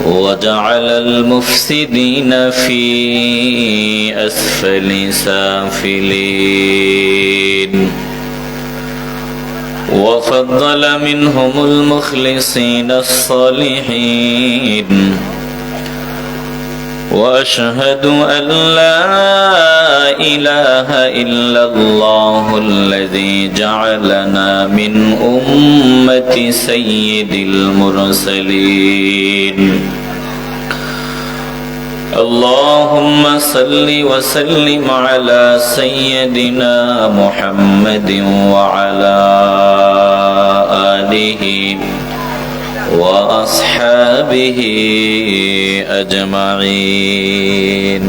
وجعل المفسدين في أسفل سافلين وفضل منهم المخلصين الصالحين وأشهد أن لا إله إلا الله الذي جعلنا من أمة سيد المرسلين. اللهم صل وسلم على سيدنا محمد وعلى آله وأصحابه أجمعين.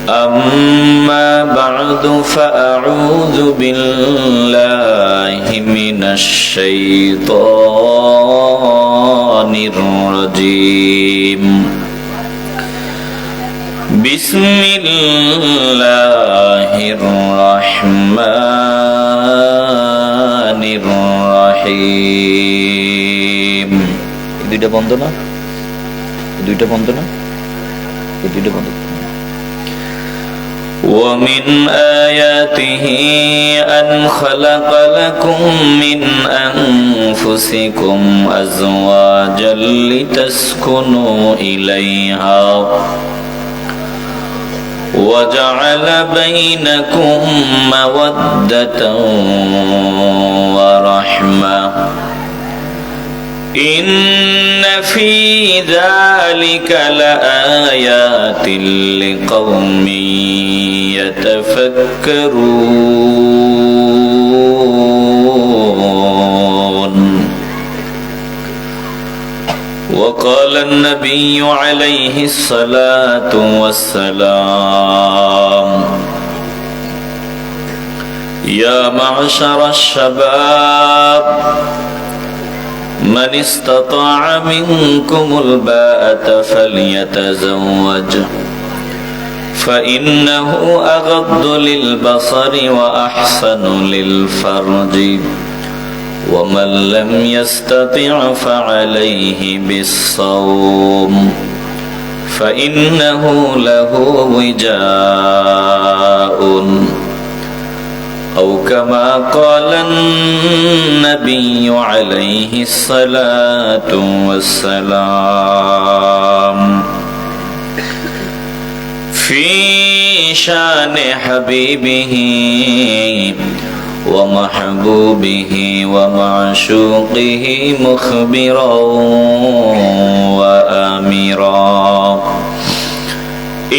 أما بعد فأعوذ بالله من الشيطان الرجيم. بسم الله الرحمن الرحيم. দুইটা বন্ধ না, দুইটা বন্ধ না, দুইটা বন্ধ। ومن آياته أن خلق لكم من أنفسكم أزواجا لتسكنوا إليها وجعل بينكم مودة ورحمة إن في ذلك لآيات لقوم يتفكرون. وقال النبي عليه الصلاة والسلام: يا معشر الشباب من استطاع منكم الباءة فليتزوج فإنه أغض للبصر وأحسن للفرج ومن لم يستطع فعليه بالصوم فإنه له وجاء أو كما قال النبي عليه الصلاة والسلام في شان حبيبه ومحبوبه ومعشوقه مخبرا وآمرا: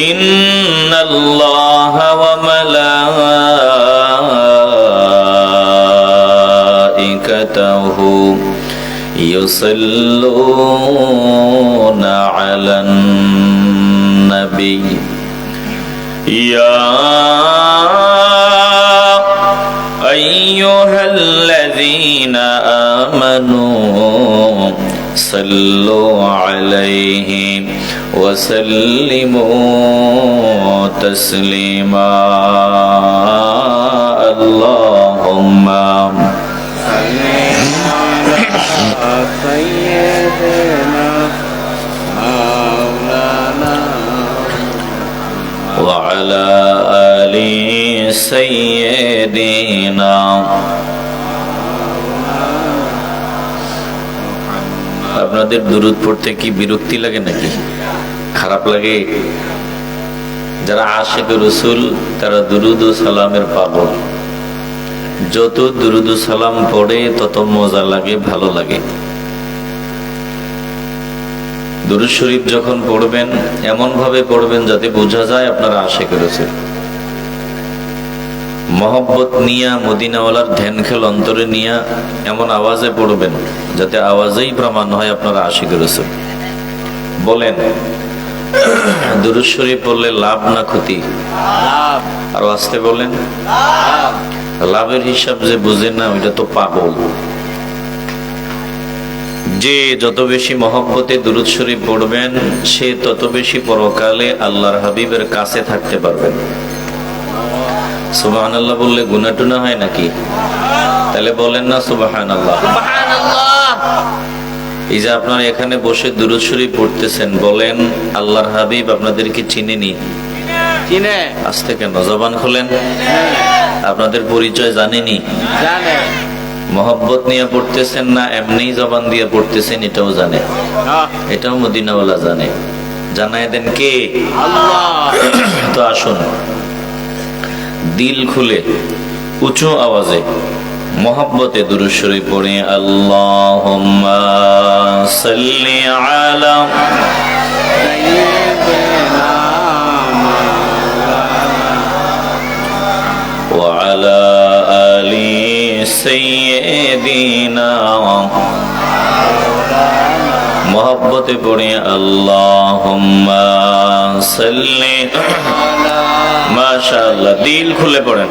إن الله وملائكته يصلون على النبي يا أيها الذين آمنوا صلوا عليه وسلموا تسليما. اللهم صل على سيدنا مولانا وعلى آل سيدنا. আপনাদের দুরূদ পড়তে কি বিরক্তি লাগে নাকি, খারাপ লাগে? যারা আশিক রাসূল তারা দুরূদ ও সালামের পাগল। যত দুরূদ ও সালাম পড়ে তত মজা লাগে, ভালো লাগে। দুরূদ শরীফ যখন পড়বেন এমন ভাবে পড়বেন যাতে বোঝা যায় আপনারা আশিক রাসূল। মহব্বত নিয়া, মদিনাওয়ালার ধ্যান খেল অন্তরে নিয়া এমন আওয়াজে পড়বেন যাতে আওয়াজেই প্রমাণ হয় আপনারা আশিক রাসূল। বলেন, দুরূদ শরীফ পড়লে লাভ না ক্ষতি? লাভ। আর আস্তে বলেন, লাভের হিসাব যে বুঝে না ওইটা তো পাগল। যে যত বেশি মহব্বতে দুরূদ শরীফ পড়বেন সে তত বেশি পরকালে আল্লাহর হাবিবের কাছে থাকতে পারবেন। সুবহানাল্লাহ বললে গুনাহ টুনা হয় নাকি? তাহলে বলেন না সুবহানাল্লাহ। সুবহানাল্লাহ। এই যে আপনারা এখানে বসে দুরূদ শরীফ পড়তেছেন, বলেন আল্লাহর হাবিব আপনাদেরকে চিনেনি? চিনে। আস্তে কেন, জবান খোলেন। আপনাদের পরিচয় জানেনি? জানে। মহব্বত নিয়ে পড়তেছেন না এমনি জবান দিয়ে পড়তেছেন এটাও জানে, এটাও মদিনাওয়ালা জানে। জানায় দেন কে? আল্লাহ। তো আসুন দিল খুলে উঁচু আওয়াজে মহব্বতে দুরূদ শরীফ পড়ে। আল্লাহুম্মা সাল্লি আলা ওয়া আলা আলি সাইয়্যিদিনা। মহব্বতে পড়ে আল্লাহুম্মা সাল্লি। মাশাআল্লাহ, দিল খুলে পড়েন।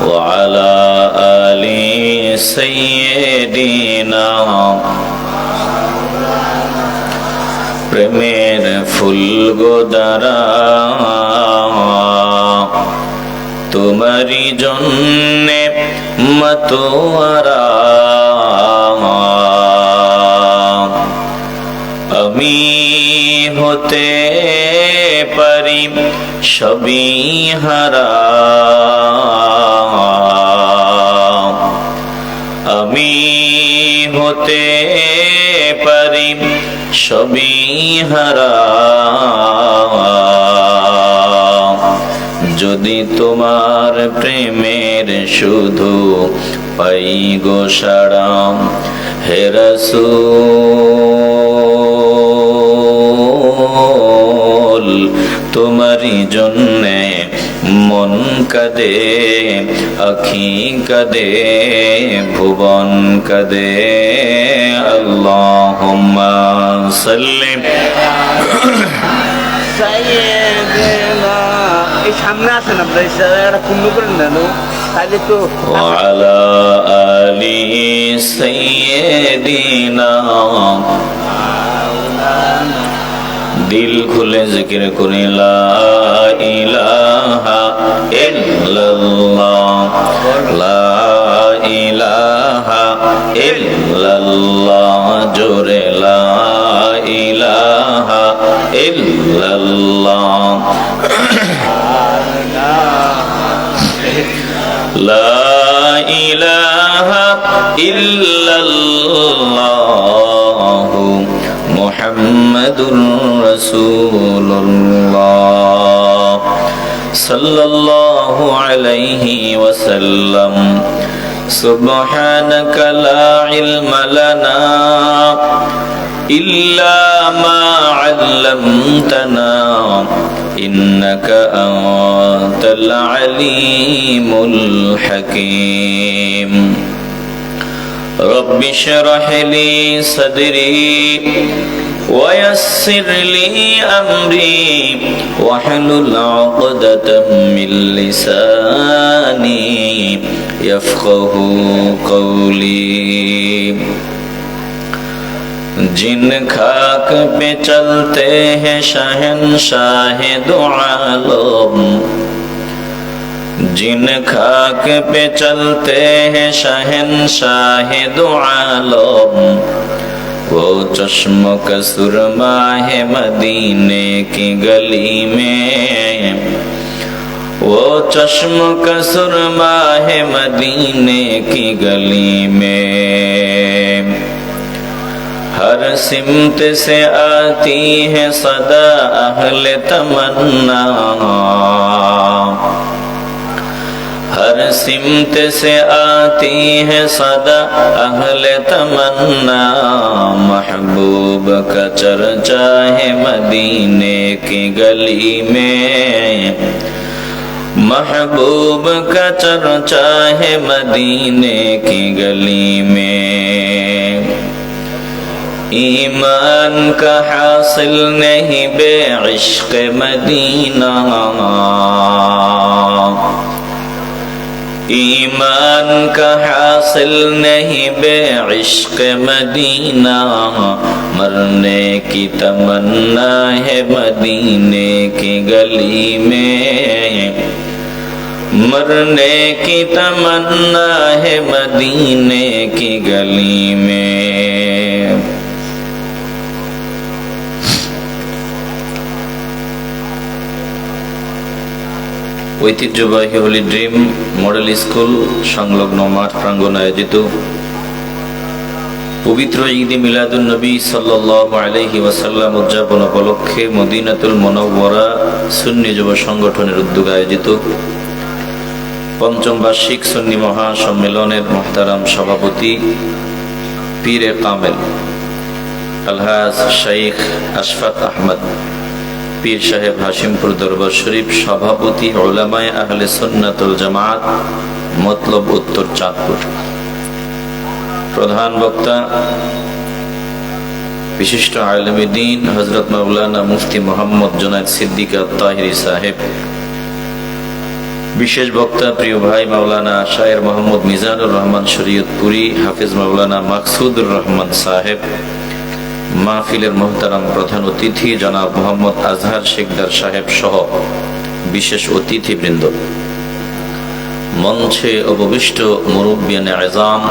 ওয়া আলা আলি সাইয়্যিদিনা। প্রেমের ফুল গোদারা তোমারি জন্যে মতোয়ারা। আমি হতে পারি সবই হারা, আমি হতে পারি সবই হারা, যদি তোমার প্রেমের শুধু পাই গো সাড়া। হে রাসূল তোমারি জন্যে মন কাঁদে, আখি কাঁদে, ভুবন কাঁদে। আল্লাহুম্মা সাল্লি। এই সামনে আসেন আপনারা পূর্ণ করেন না তাহলে তো। ওয়া আলা আলি সাইয়্যিদিনা। দিল খুলে জিকির করে লা ইলাহা ইল্লাল্লাহ, লা ইলাহা ইল্লাল্লাহ, জোরে লা ইলাহা ইল্লাল্লাহ, লা ইলাহা ইল্লাল্লাহ মুহাম্মাদুর রাসূলুল্লাহ সাল্লাল্লাহু আলাইহি ওয়াসাল্লাম। সুবহানাকা লা ইলমা লানা ইল্লা মা আল্লামতানা ইন্নাকা আনতাল আলিমুল হাকীম। رب اشرح لي صدري ويسر لي أمري واحلل عقدة من لساني يفقه قولي। जिन खाक पे चलते हैं शहंशाह दो आलम, जिन खाक पे चलते हैं शहंशाह दो आलम, वो चश्म का सुरमा है मदीने की गली में, वो चश्म का सुरमा है मदीने की गली में। हर सिमत से आती है सदा अहले तमन्ना, हर सिमत से आती है सदा अहले तमन्ना। महबूब का चर्चा है मदीने की गली में, महबूब का चर्चा है मदीने की गली में। ईमान का हासिल नहीं बेइश्क़ मदीना, ईमान का हासिल नहीं बेइश्क मदीना, मरने की तमन्ना है मदीने की गली में, मरने की तमन्ना है मदीने की गली में। ঐতিহ্যবাহী হোলি ড্রিম মডেল স্কুল সংলগ্ন মাঠ প্রাঙ্গণ আয়োজিত পবিত্র ঈদে মিলাদুন নবী সাল্লাল্লাহু আলাইহি ওয়াসাল্লাম উদযাপন উপলক্ষে মদিনাতুল মুনাওয়ারা সুন্নি যুব সংগঠনের উদ্যোগে আয়োজিত পঞ্চম বার্ষিক সুন্নি মহাসম্মেলনের মুহতারাম সভাপতি পীরে কামেল আলহাজ শাইখ আশফাক আহমদ পীর সাহেব হাশিমপুর দরবার শরীফ, সভাপতি উলামায়ে আহলে সুন্নাতুল জামাত মতলব উত্তর চাঁদপুর। প্রধান বক্তা বিশিষ্ট আলেমে দ্বীন হযরত মাওলানা মুফতি মোহাম্মদ জুনায়েদ সিদ্দিক আত-তাহিরি সাহেব। বিশেষ বক্তা প্রিয় ভাই মাওলানা শায়ের মোহাম্মদ মিজানুর রহমান শরীয়তপুরী, হাফেজ মাওলানা মাকসুদুর রহমান সাহেব। মাহফিলের মুহতারাম প্রধান অতিথি জনাব মোহাম্মদ আজহার শেখদার সাহেব সহ বিশেষ অতিথিবৃন্দ, মঞ্চে উপবিষ্ট মুরব্বিয়ানে আযম,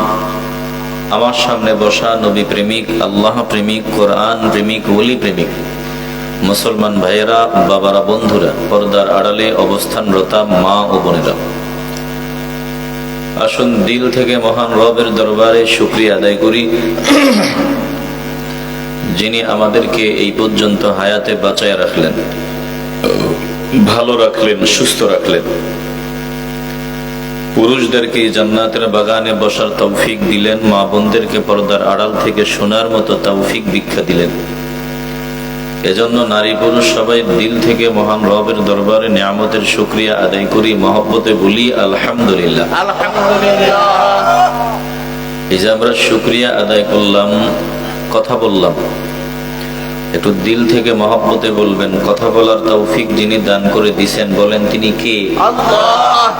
আমার সামনে বসা নবী প্রেমিক, আল্লাহ প্রেমিক, কোরআন প্রেমিক, ওলি প্রেমিক মুসলমান ভাইয়েরা, বাবারা, বন্ধুরা, পর্দার আড়ালে অবস্থানরতা মা ও বোনেরা, আসুন দিল থেকে মহান রবের দরবারে শুকরিয়া আদায় করি, যিনি আমাদেরকে এই পর্যন্ত হায়াতে বাঁচায় রাখলেন, ভালো রাখলেন, সুস্থ রাখলেন, পুরুষদেরকে জান্নাতের বাগানে বসার তৌফিক দিলেন, মা বোনদেরকে পর্দার আড়াল থেকে শোনার মতো তৌফিক দীক্ষা দিলেন। এজন্য নারী পুরুষ সবাই দিল থেকে মহান রবের দরবারে নিয়ামতের শুকরিয়া আদায় করি, মহব্বতে বলি আলহামদুলিল্লাহ। এই যে আমরা শুকরিয়া আদায় করলাম, কথা বললাম, একটু দিল থেকে মহব্বতে বলবেন। কথা বলার তৌফিক যিনি দান করে দিছেন, বলেন তিনি কে? আল্লাহ।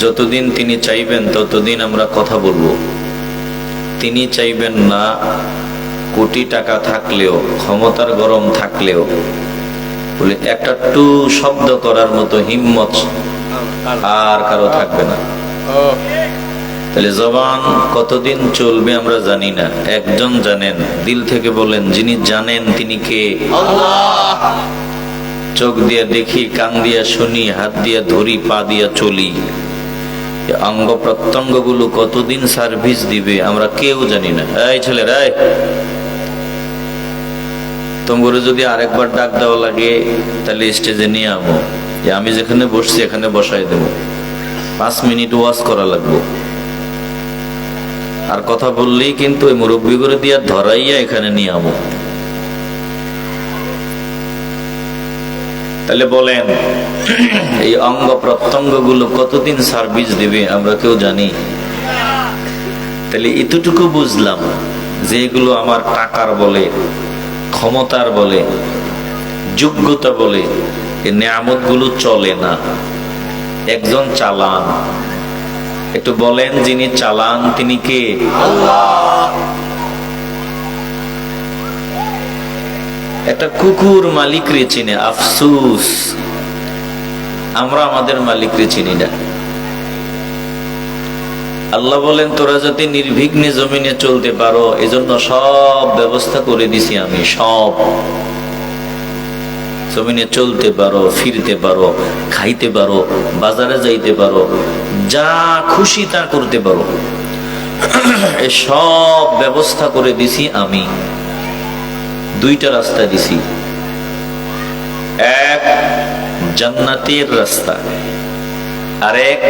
যতদিন তিনি চাইবেন ততদিন আমরা কথা বলবো। তিনি চাইবেন না, কোটি টাকা থাকলেও, ক্ষমতার গরম থাকলেও বলে একটা টু শব্দ করার মতো হিম্মত আর কারো থাকবে না। তাহলে জবান কতদিন চলবে আমরা জানি না, একজন জানেন। দিল থেকে বলেন, যিনি জানেন তিনি কে? আল্লাহ। চোখ দিয়ে দেখি, কান দিয়ে শুনি, হাত দিয়ে ধরি, পা দিয়ে চলি, অঙ্গ প্রত্যঙ্গ গুলো কতদিন সার্ভিস দিবে আমরা কেউ জানি না। এই ছেলেরা, তোমরা যদি আরেকবার ডাক দেওয়া লাগে তাহলে স্টেজে নিয়ে আমো, যে আমি যেখানে বসছি এখানে বসাই দেব, 5 মিনিট ওয়াজ করা লাগবে। আর কথা বললেই কিন্তু ওই মুরব্বী করে দিয়ে ধরাইয়া এখানে নিয়ে আমো। তাহলে বলেন, এই অঙ্গ প্রত্যঙ্গ গুলো কতদিন সার্ভিস দিবে আমরা কেউ জানি? তাহলে এতটুকু বুঝলাম যে এগুলো আমার টাকার বলে, ক্ষমতার বলে, যোগ্যতা বলে এই নিয়ামত গুলো চলে না, একজন চালান। একটু বলেন, যিনি চালান তিনি কে? আল্লাহ। একটা কুকুর মালিকরে চিনে, আফসুস আমরা আমাদের মালিকরে চিনি না। আল্লাহ বলেন, তোরা যাতে নির্বিঘ্নে জমিনে চলতে পারো এজন্য সব ব্যবস্থা করে দিছি আমি। সব জমিনে চলতে পারো, ফিরতে পারো, খাইতে পারো, বাজারে যাইতে পারো, যা খুশি তা করতে পারো, এই সব ব্যবস্থা করে দিছি আমি। দুইটা রাস্তা দিছি, এক জান্নাতের রাস্তা, আরেক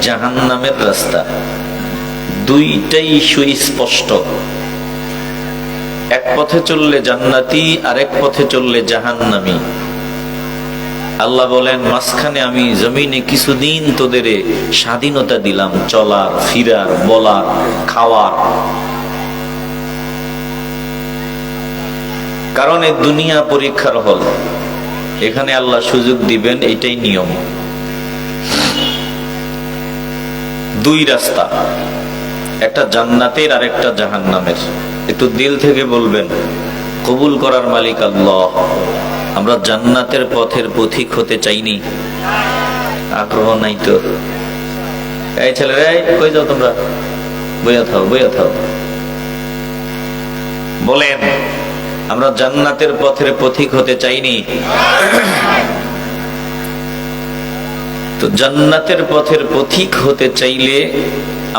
জাহান্নামের রাস্তা। দুইটাই সুস্পষ্ট। এক পথে চললে জান্নাতি, আরেক পথে চললে জাহান্নামী। আল্লাহ বলেন, মাঝখানে আমি জমিনে কিছুদিন তোদের স্বাধীনতা দিলাম, চলার, ফিরার, বলার, খাওয়ার। কারণ এই দুনিয়া পরীক্ষার হল, এখানে আল্লাহ সুযোগ দিবেন, এটাই নিয়ম। দুই রাস্তা, একটা জান্নাতের আর একটা জাহান্নামের। একটু দিল থেকে বলবেন, কবুল করার মালিক আল্লাহ। আমরা জান্নাতের পথের পথিক হতে চাইনি? আগ্রহ নাই তো? এই ছেলেরা, কই যাও তোমরা? বইয়া থাও, বইয়া থাও। বলেন, আমরা জান্নাতের পথের পথিক হতে চাইনি? তো জান্নাতের পথের পথিক হতে চাইলে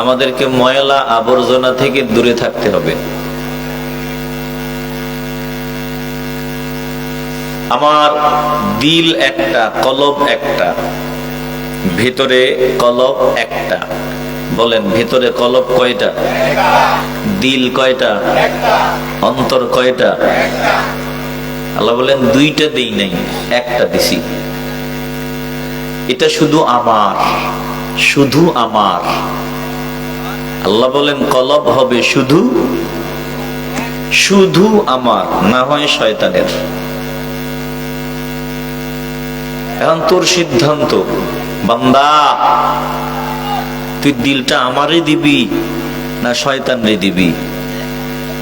আমাদেরকে ময়লা আবর্জনা থেকে দূরে থাকতে হবে। আমার দিল একটা, কলব একটা, ভিতরে কলব একটা। বলেন, ভিতরে কলব কয়টা? দিল কয়টা? অন্তর কয়টা? আল্লাহ বলেন দুইটা দেই নাই, একটা দিছি। এটা শুধু আমার, শুধু আমার। আল্লাহ বলেন কলব হবে শুধু, শুধু আমার, না হয় শয়তানের। এখন তোর সিদ্ধান্ত, বান্দা, তুই দিলটা আমারে দিবি না শয়তানরে দিবি।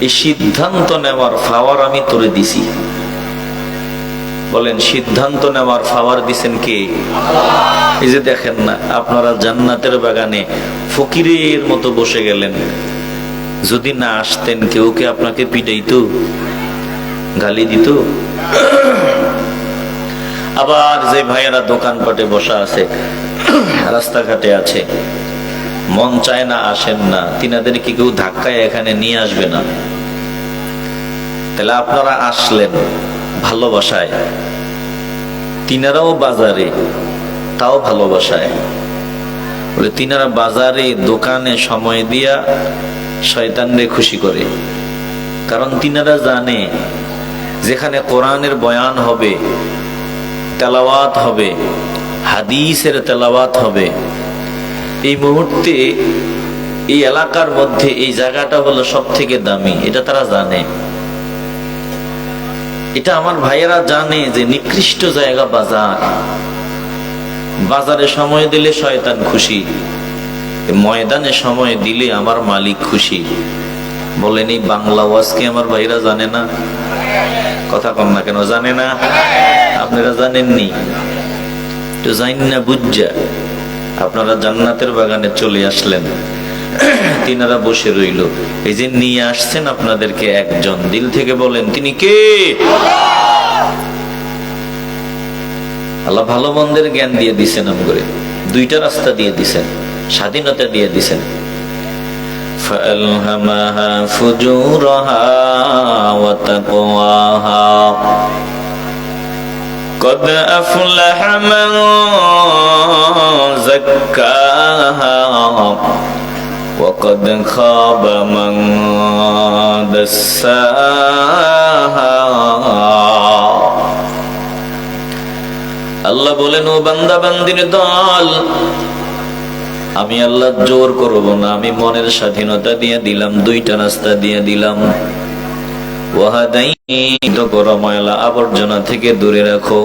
এই সিদ্ধান্ত নেওয়ার পাওয়ার আমি তোরে দিছি। বলেন, সিদ্ধান্ত নেওয়ার পাওয়ার দিছেন কে? এই যে দেখেন না, আপনারা জান্নাতের বাগানে ফকিরের মতো বসে গেলেন। যদি না আসতেন, কেউ কে আপনাকে পিটাইতো, গালি দিত। আবার যে ভাইয়েরা দোকানপাটে বসা আছে, রাস্তাঘাটে আছে, মন চায় না আসেন না, তিনাদের কি কেউ ধাক্কায় এখানে নিয়ে আসবে না? তাহলে আপনারা আসলেন ভালোবাসায়, তিনারাও বাজারে, তাও ভালোবাসায়। বলে তিনারা বাজারে দোকানে সময় দিয়া শয়তানরে খুশি করে। কারণ তিনারা জানে যেখানে কোরআনের বয়ান হবে, তেলাওয়াত হবে, হাদিসের তেলাওয়াত হবে, এই মুহূর্তে এই এলাকার মধ্যে এই জায়গাটা হলো সব থেকে দামি। এটা তারা জানে। এটা আমার ভাইয়েরা জানে যে নিকৃষ্ট জায়গা বাজার। বাজারে সময় দিলে শয়তান খুশি, ময়দানে সময় দিলে আমার মালিক খুশি। বলেন, এই বাংলা ওয়াজকে আমার ভাইরা জানে না? কথা কম না কেন? জানে না? আপনারা জানেননি তো? জানেন না বুঝা আপনারা জান্নাতের বাগানে চলে আসলেন। তিনারা বসে রইল। এই যে নিয়ে আসছেন আপনাদেরকে একজন, দিল থেকে বলেন তিনি কে? আল্লাহ ভালো মন্দের জ্ঞান দিয়ে দিছেন, নাম করে দুইটা রাস্তা দিয়ে দিছেন, স্বাধীনতা দিয়ে দিছেন। ফাআলহামাহা ফুজুরাহা ওয়া তাকওয়াহা قد أفلح من زكاها وقد خاب من دساها। আল্লাহ বলেন, ও বান্দা বান্দির দল, আমি আল্লাহ জোর করব না, আমি মনের স্বাধীনতা দিয়ে দিলাম, দুইটা রাস্তা দিয়ে দিলাম। ময়লা আবর্জনা থেকে দূরে রাখো,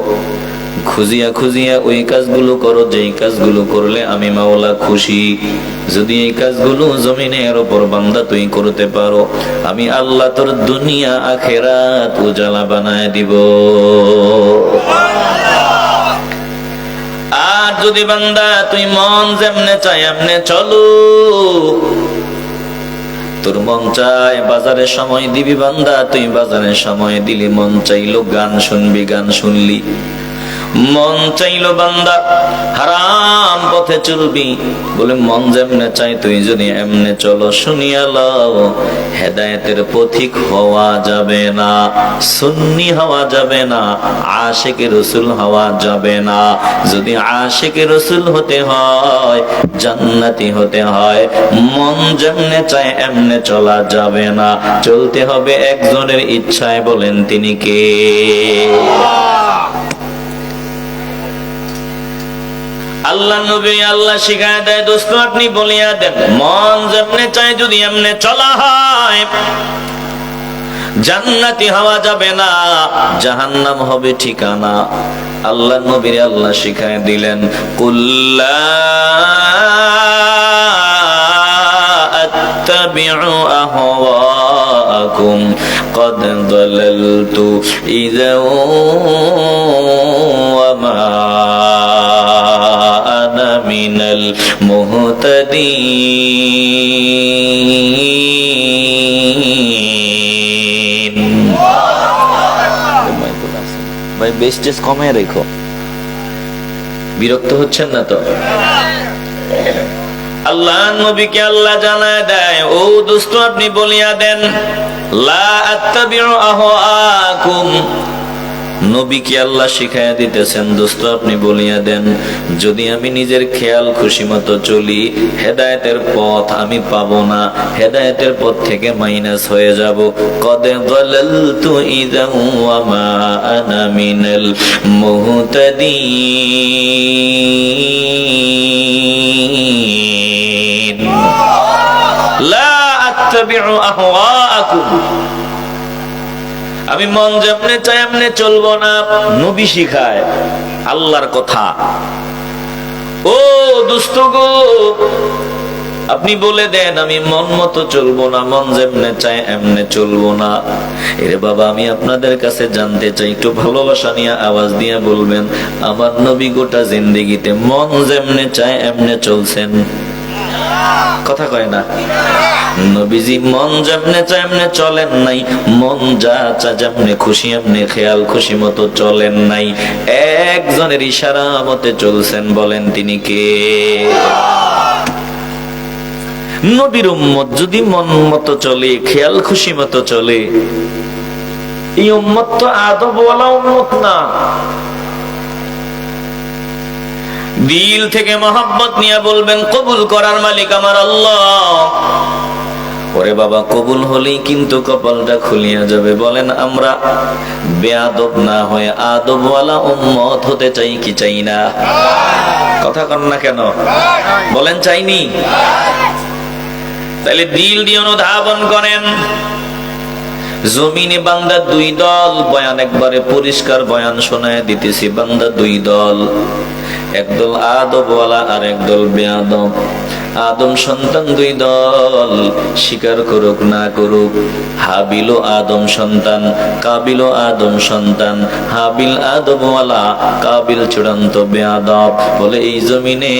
খুঁজিয়া খুঁজিয়া ওই কাজগুলো করো যেই কাজগুলো করলে আমি মাওলা খুশি। যদি এই কাজগুলো জমিনের উপর বান্দা তুই করতে পারো, আমি আল্লাহ তোর দুনিয়া আখিরাত উজালা বানায় দিব। আর যদি বান্দা তুই মন যেমনে চাই এমনে চলো, তোর মন চায় বাজারে সময় দিবি বান্দা, তুই বাজারে সময় দিলি। মন চাইলো গান শুনবি, গান শুনলি। মন চাইলো বান্দা হারাম পথে চলবি, বলে মন যেমনে চাই তুই যদি এমনে চলো, শুনিয়া লও, হেদায়েতের পথিক হওয়া যাবে না, সুন্নি হওয়া যাবে না, আশিকে রাসূল হওয়া যাবে না। যদি আশিকে রাসূল হতে হয়, জান্নাতি হতে হয়, মন যেমনে চায় এমনে চলা যাবে না, চলতে হবে একজনের ইচ্ছায়। বলেন তিনি কে? আল্লাহ নবী আল্লাহ শিখায় দেয়, দোস্ত আপনি বলিয়া দেন, মন যেমনে চায় যদি এমনে চলা হয়, জান্নাতি হওয়া যাবে না, জাহান্নাম হবে ঠিকানা। আল্লাহ নবীর আল্লাহ শিখায় দিলেন, কুল্লা قد ضللت إذا وما أنا من المهتدين ভাই বেস্টেজ কমে রেখো, বিরক্ত হচ্ছেন না তো? আল্লাহ নবীকে আল্লাহ জানায় দেয়, ও দোস্ত আপনি বলিয়া দেন, লা আত্তাবিউ আহওয়াকুম। নবীকে আল্লাহ শিখাইয়া দিতেছেন, দোস্ত আপনি বলিয়া দেন, যদি আমি নিজের খেয়াল খুশি মতো চলি, হেদায়েতের পথ আমি পাবো না, হেদায়েতের পথ থেকে মাইনাস হয়ে যাব। কদ যালালতু ইযা ওয়া মা আনা মিনাল মুহতাদিন। লা আত্তাবিউ আহওয়াকুম, আমি মন যেমনে চাই এমনে চলবো না। নবী শিখায় আল্লাহর কথা। ও দোস্ত গো, আপনি বলে দেন আমি মন মতো চলবো না, মন যেমনে চাই এমনে চলবো না। এরে বাবা, আমি আপনাদের কাছে জানতে চাই, একটু ভালোবাসা নিয়ে আওয়াজ দিয়ে বলবেন, আমার নবী গোটা জিন্দেগিতে মন যেমনে চায় এমনে চলছেন? কথা কয় না। নবীজি মন যেমনে চায় এমনে চলেন নাই, মন যা চা যেমনে খুশি এমনে খেয়াল খুশি মতো চলেন নাই, একজনের ইশারা মতে চলছেন। বলেন তিনি কে? নবীর উম্মত যদি মন মতো চলে, খেয়াল খুশি মতো চলে, এই উম্মত তো আদবওয়ালা উম্মত না। দিল থেকে মহব্বত নিয়ে বলবেন, কবুল করার মালিক আমার আল্লাহ। ওরে বাবা, কবুল হলেই কিন্তু কপালটা খুলিয়া যাবে। বলেন আমরা বেয়াদব না হয়ে আদবওয়ালা উম্মত হতে চাই কি চাই না? কথা কন না কেন? বলেন চাইনি? তাহলে দিল দিয়ে অনুধাবন করেন। জমিনে বান্দা দুই দল, বয়ান একবারে পরিষ্কার বয়ান শোনায় দিতেছি। বান্দা দুই দল, একদল আদবওয়ালা আর একদল বেয়াদব। আদম সন্তান দুই দল, স্বীকার করুক না করুক। হাবিল ও আদম সন্তান, কাবিল ও আদম সন্তান। হাবিল আদবওয়ালা, কাবিল চূড়ান্ত বেয়াদব। বলে এই জমিনে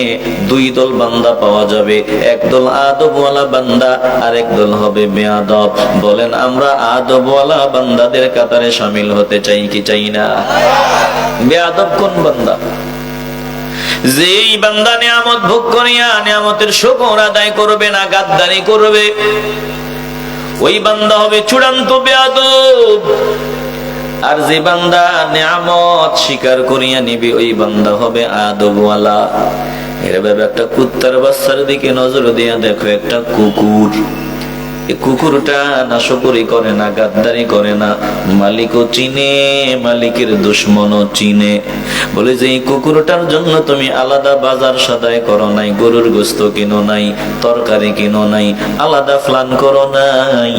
দুই দল বান্দা পাওয়া যাবে, একদল আদবওয়ালা বান্দা আর একদল হবে বেয়াদব। বলেন আমরা আদবওয়ালা বান্দাদের কাতারে শামিল হতে চাই কি চাই না? বেয়াদব কোন বান্দা? যেই বান্দা নিয়ামত ভোগ করিয়া নিয়ামতের শুকর আদায় করবে না, গাদ্দারি করবে, ওই বান্দা হবে চূড়ান্ত বেয়াদব। আর যে বান্দা নিয়ামত স্বীকার করিয়া নিবে, ওই বান্দা হবে আদবওয়ালা। এর ভাবে একটা কুত্তার বাচ্চার দিকে নজর দিয়া দেখো, একটা কুকুর, এই কুকুরটা নাশকরি করে না, গাদ্দারি করে না, মালিকও চিনে, মালিকের দুশ্মনও চিনে। বলে যে এই কুকুরটার জন্য তুমি আলাদা বাজার সদাই করো নাই, গরুর গোস্ত কিনো নাই, তরকারি কিনো নাই, আলাদা ফ্লান করো নাই,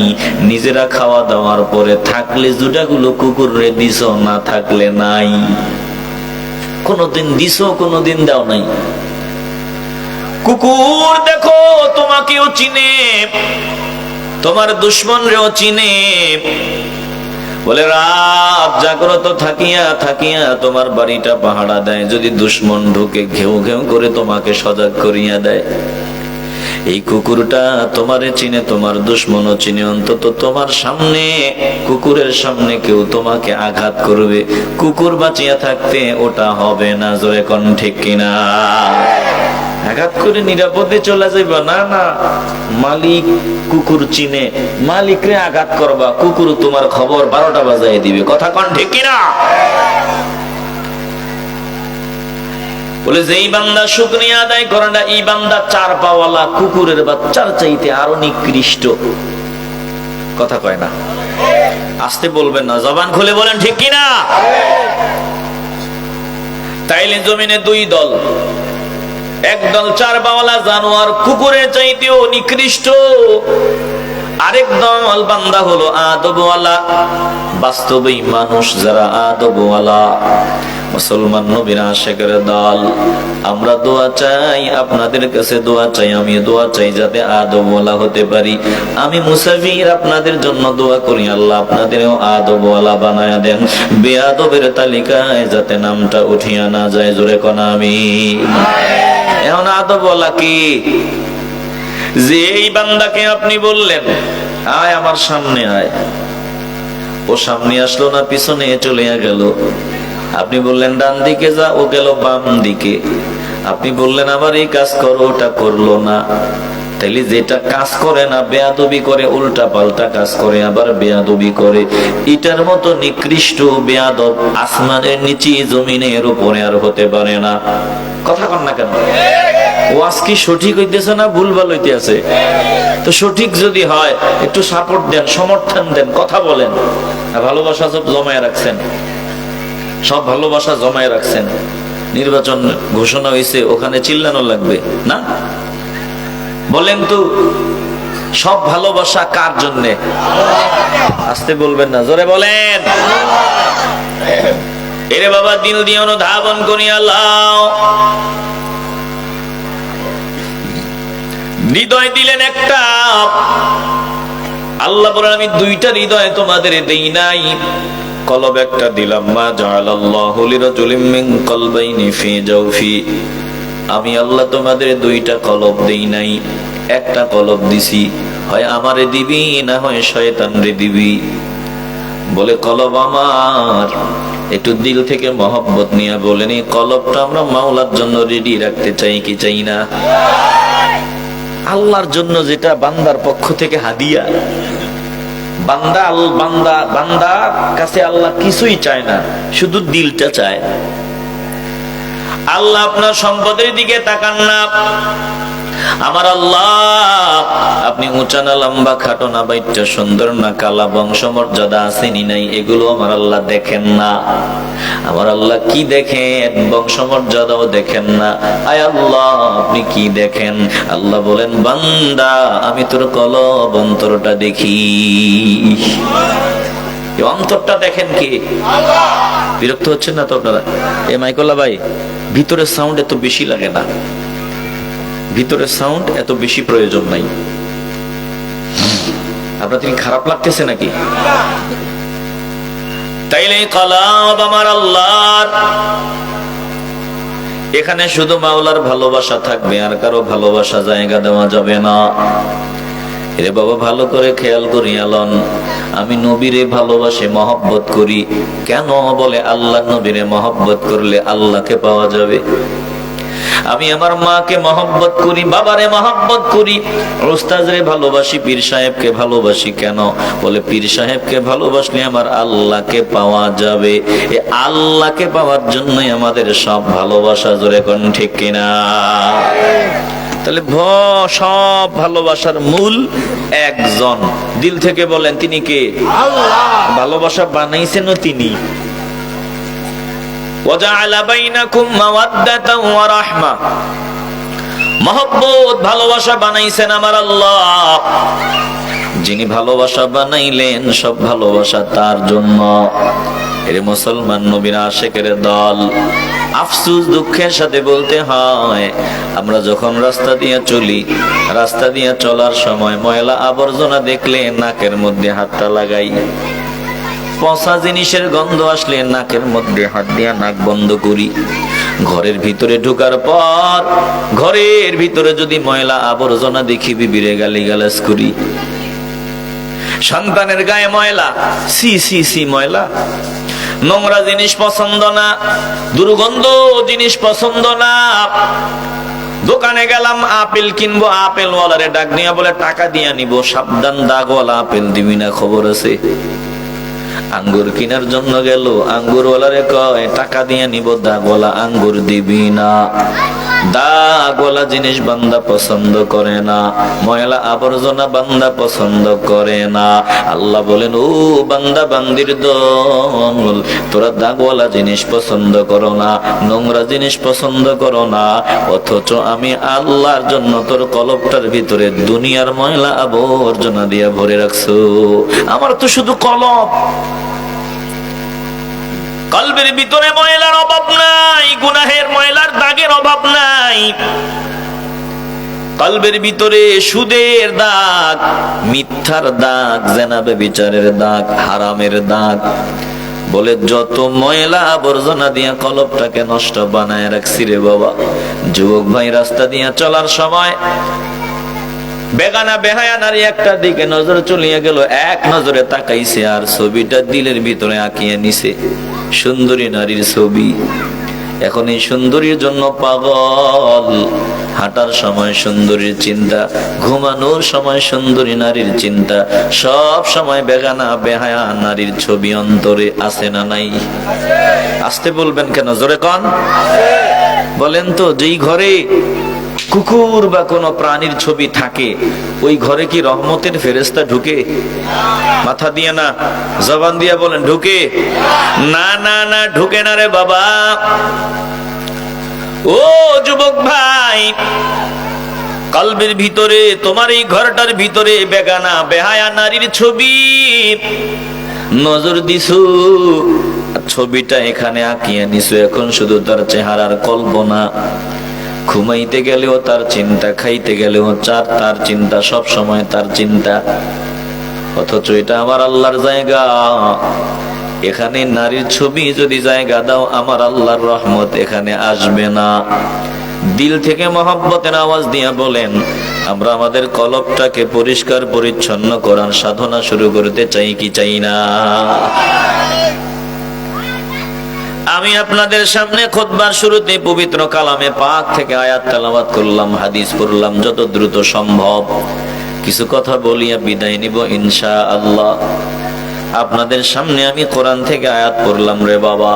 নিজেরা খাওয়া দাওয়ার পরে থাকলে জুটাগুলো কুকুরে দিছ, না থাকলে নাই। কোনদিন দিছ, কোনদিন দাও নাই। কুকুর দেখো তোমাকেও চিনে, তোমার দুশ্মন রেও চিনে। বলে রাত জাগ্রত থাকিয়া থাকিয়া তোমার বাড়িটা পাহারা দেয়, যদি দুশ্মন ঢুকে ঘেউ ঘেউ করে তোমাকে সজাগ করিয়া দেয়। এই কুকুরটা তোমারে চিনে, তোমার দুশ্মনও চিনে। অন্তত তোমার সামনে, কুকুরের সামনে কেউ তোমাকে আঘাত করবে, কুকুর বাঁচিয়া থাকতে ওটা হবে না। জোরে কোন ঠিক কিনা? আঘাত করে নিরাপদে চলে যাইবা না, না। মালিক কুকুর চিনে, মালিকরে আঘাত করবা, কুকুর তোমার খবর 12টা বাজায় দিবে। কথা কোন ঠিক কিনা? বলে যেই বান্দা শুকরিয়া আদায় করে না, এই বান্দা চার পাওয়ালা, কুকুরের বাচ্চার চাইতে আরো নিকৃষ্ট। কথা কয় না? আসতে বলবেন না, জবান খুলে বলেন ঠিক কিনা? তাইলে জমিনে দুই দল, একদল চার পাওয়ালা জানোয়ার, কুকুরের চাইতেও নিকৃষ্ট। আরেক দল বান্দা হলো আদবওয়ালা। বাস্তবেই মানুষ যারা আদবওয়ালা, মুসলমান নবীর আশিকের দল, আমরা দোয়া চাই, আপনাদের কাছে দোয়া চাই, আমি দোয়া চাই যাতে আদবওয়ালা হতে পারি। আমি মুসাফির, আপনাদের জন্য দোয়া করি, আল্লাহ আপনাদেরও আদবওয়ালা বানায়া দেন, বেয়াদবের তালিকায় যাতে নামটা উঠিয়া না যায়। জোরে কোন আমিন। এখন আদবওয়ালা কি? যে এই বান্দাকে আপনি বললেন আয় আমার সামনে আয়, ও সামনে আসলো না, পিছনে চলে গেল। আপনি বললেন ডান দিকে যা, ও গেল বাম দিকে। আপনি বললেন আবার এই কাজ করো, ওটা করলো না। তাইলে যেটা কাজ করে না, বেয়াদবি করে, উল্টা পাল্টা কাজ করে, আবার বেয়াদবি করে, এটার মতো নিকৃষ্ট বেয়াদব আসমানের নিচে জমিনের উপরে আর হতে পারে না। কথা কন না কেন? ওয়াজ কি সঠিক হইতেছে না ভুলভাল হইতে আছে? তো সঠিক যদি হয় একটু সাপোর্ট দেন, সমর্থন দেন, কথা বলেন। ভালোবাসা সব জমায় রাখছেন, সব ভালোবাসা জমায় রাখছেন। নির্বাচন ঘোষণা হয়েছে, ওখানে চিল্লানো লাগবে না? বলেন তো সব ভালোবাসা কার জন্যে? আসতে বলবেন না, জোরে বলেন। এরে বাবা দিল দিয়ে অনুধাবন করি আল্লাহ। হৃদয় দিলেন একটা, আল্লাহ বলেন আমি দুইটা হৃদয় তোমাদের দেই নাই, কলব একটা দিলাম। মা জাআলাল্লাহু লিরাজুলিম মিন কলবাইনি ফি জাওফি, আমি আল্লাহ তোমাদের দুইটা কলব দেই নাই, একটা কলব দিছি, হয় আমারে দিবি না হয় শয়তানরে দিবি। বলে কলব আমার, একটু দিল থেকে মহব্বত নিয়ে বলেন এই কলবটা আমরা মাওলার জন্য রেডি রাখতে চাই কি চাই না? আল্লাহর জন্য যেটা বান্দার পক্ষ থেকে হাদিয়া। বান্দার কাছে আল্লাহ কিছুই চায় না, শুধু দিলটা চায়। আল্লাহ আপনার সম্পদের দিকে তাকান না। আমার আল্লাহ আপনি উঁচা না লম্বা, খাটো না বাইটটা সুন্দর না কালা, বংশমর্যাদা আসেনি নাই, এগুলো আমার আল্লাহ দেখেন না। আমার আল্লাহ কি দেখেন? বংশমর্যাদাও দেখেন না। আয় আল্লাহ আপনি কি দেখেন? আল্লাহ বলেন বান্দা আমি তোর কলব অন্তরটা দেখি। অন্তরটা দেখেন কি? বিরক্ত হচ্ছেন না তো আপনারা? এ মাইকোলা ভাই, ভিতরের সাউন্ড এত বেশি লাগে না, ভিতরের সাউন্ড এত বেশি প্রয়োজন নাই। আপনার কি খারাপ লাগতেছে নাকি? তাইলে কলব আমার আল্লাহর, এখানে শুধু মাওলার ভালোবাসা থাকবে, আর কারো ভালোবাসা জায়গা দেওয়া যাবে না। এরে বাবা ভালো করে খেয়াল করি আলন, আমি নবীরে ভালোবাসে মহব্বত করি কেন? বলে আল্লাহ নবীরে মহব্বত করলে আল্লাহকে পাওয়া যাবে। আমি আমার মাকে মহব্বত করি, বাবারে মহব্বত করি, ওস্তাদরে ভালোবাসি, পীর সাহেবকে ভালোবাসি কেন? বলে পীর সাহেবকে ভালোবাসলে আমার আল্লাহকে পাওয়া যাবে। এই আল্লাহকে পাওয়ার জন্যই আমাদের সব ভালোবাসা। জোরে কোন ঠিক কিনা? তাহলে সব ভালোবাসার মূল একজন। দিল থেকে বলেন তিনি কে? আল্লাহ। ভালোবাসা বানাইছেনও তিনি। ওয়াজআলা বাইনাকুম মাওয়াদ্দাতাও ওয়া রাহমা, মহব্বত ভালোবাসা বানাইছেন আমার আল্লাহ। যিনি ভালোবাসা বানাইলেন সব ভালোবাসা তার জন্য। এর মুসলমান নবীর আশিকের দল, আফসোস দুঃখের সাথে বলতে হয় আমরা যখন রাস্তা দিয়ে চলি, রাস্তা দিয়ে চলার সময় ময়লা আবর্জনা দেখলে নাকের মধ্যে হাতটা লাগাই, পচা জিনিসের গন্ধ আসলে নাকের মধ্যে হাত দিয়ে নাক বন্ধ করি। ঘরের ভিতরে ঢোকার পর ঘরের ভিতরে যদি ময়লা আবর্জনা দেখি বিবিরে গালিগালাজ করি। সন্তানের গায়ে ময়লা, সি সি সি ময়লা, নোংরা জিনিস পছন্দ না, দুর্গন্ধ জিনিস পছন্দ না। দোকানে গেলাম আপেল কিনবো, আপেল ওয়ালারে ডাক নিয়ে বলে টাকা দিয়ে নিব, সাবধান দাগওয়ালা আপেল দিবি না, খবর আছে। আঙ্গুর কেনার জন্য গেল, আঙ্গুর ওয়ালারে কয় টাকা দিয়ে নিব, দাগওয়ালা আঙ্গুর দিবি না। দাগওয়ালা জিনিস বান্দা পছন্দ করে না, ময়লা আবর্জনা বান্দা পছন্দ করে না। আল্লাহ বলেন ও বান্দা বান্দির দল, তোরা দাগওয়ালা জিনিস পছন্দ করো না, নোংরা জিনিস পছন্দ করো না, অথচ আমি আল্লাহর জন্য তোর কলবটার ভিতরে দুনিয়ার ময়লা আবর্জনা দিয়ে ভরে রাখছো। আমার তো শুধু কলব, কলবের ভিতরে ময়লার অভাব নাই, গুনাহের ময়লার দাগের অভাব নাই। কলবের ভিতরে সুদের দাগ, মিথ্যার দাগ, জেনা ব্যভিচারের দাগ, হারামের দাগ, বলে যত ময়লা আবর্জনা দিয়া কলবটাকে নষ্ট বানায় রাখছি রে বাবা। যুবক ভাই, রাস্তা দিয়া চলার সময় বেগানা বেহায়া নারী একটা দিকে নজর চলিয়া গেল, এক নজরে তাকাইছে আর ছবিটা দিলের ভিতরে আঁকিয়ে নিছে, সুন্দরী নারীর ছবি। এখন এই সুন্দরীর জন্য পাগল, হাঁটার সময় সুন্দরীর চিন্তা, ঘুমানোর সময় সুন্দরী নারীর চিন্তা, সব সময় বেগানা বেহায়া নারীর ছবি অন্তরে আছে না নাই? আসতে বলবেন কেন, জোরে কন। বলেন তো, যেই ঘরে কুকুর বা কোনো প্রাণীর ছবি থাকে ওই ঘরে কি রহমতের ফেরেশতা ঢুকে? মাথা দিয়ে না, জবান দিয়া বলেন, ঢুকে? না না না, ঢুকে না রে বাবা। ও যুবক ভাই, কলবের ভিতরে, তোমার এই ঘরটার ভিতরে বেগানা বেহায়া নারীর ছবি নজর দিছু, ছবিটা এখানে আঁকিয়ে নিছো। এখন শুধু তার চেহারার কল্পনা, ঘুমাইতে গেলেও তার চিন্তা, খাইতে গেলেও তার চিন্তা, সব সময় তার চিন্তা। অথচ এটা আমার আল্লাহর জায়গা, এখানে নারীর ছবি যদি জায়গা দাও আমার আল্লাহর রহমত এখানে আসবে না। দিল থেকে মহব্বতের আওয়াজ দিয়া বলেন, আমরা আমাদের কলবটাকে পরিষ্কার পরিচ্ছন্ন করার সাধনা শুরু করতে চাই কি চাই না? আমি আপনাদের সামনে খুতবার শুরুতে পবিত্র কালামে পাক থেকে আয়াত তেলাওয়াত করলাম, হাদিস পড়লাম, যত দ্রুত সম্ভব কিছু কথা বলিয়া বিদায় নিব ইনশাআল্লাহ। আপনাদের সামনে আমি কোরআন থেকে আয়াত পড়লাম রে বাবা।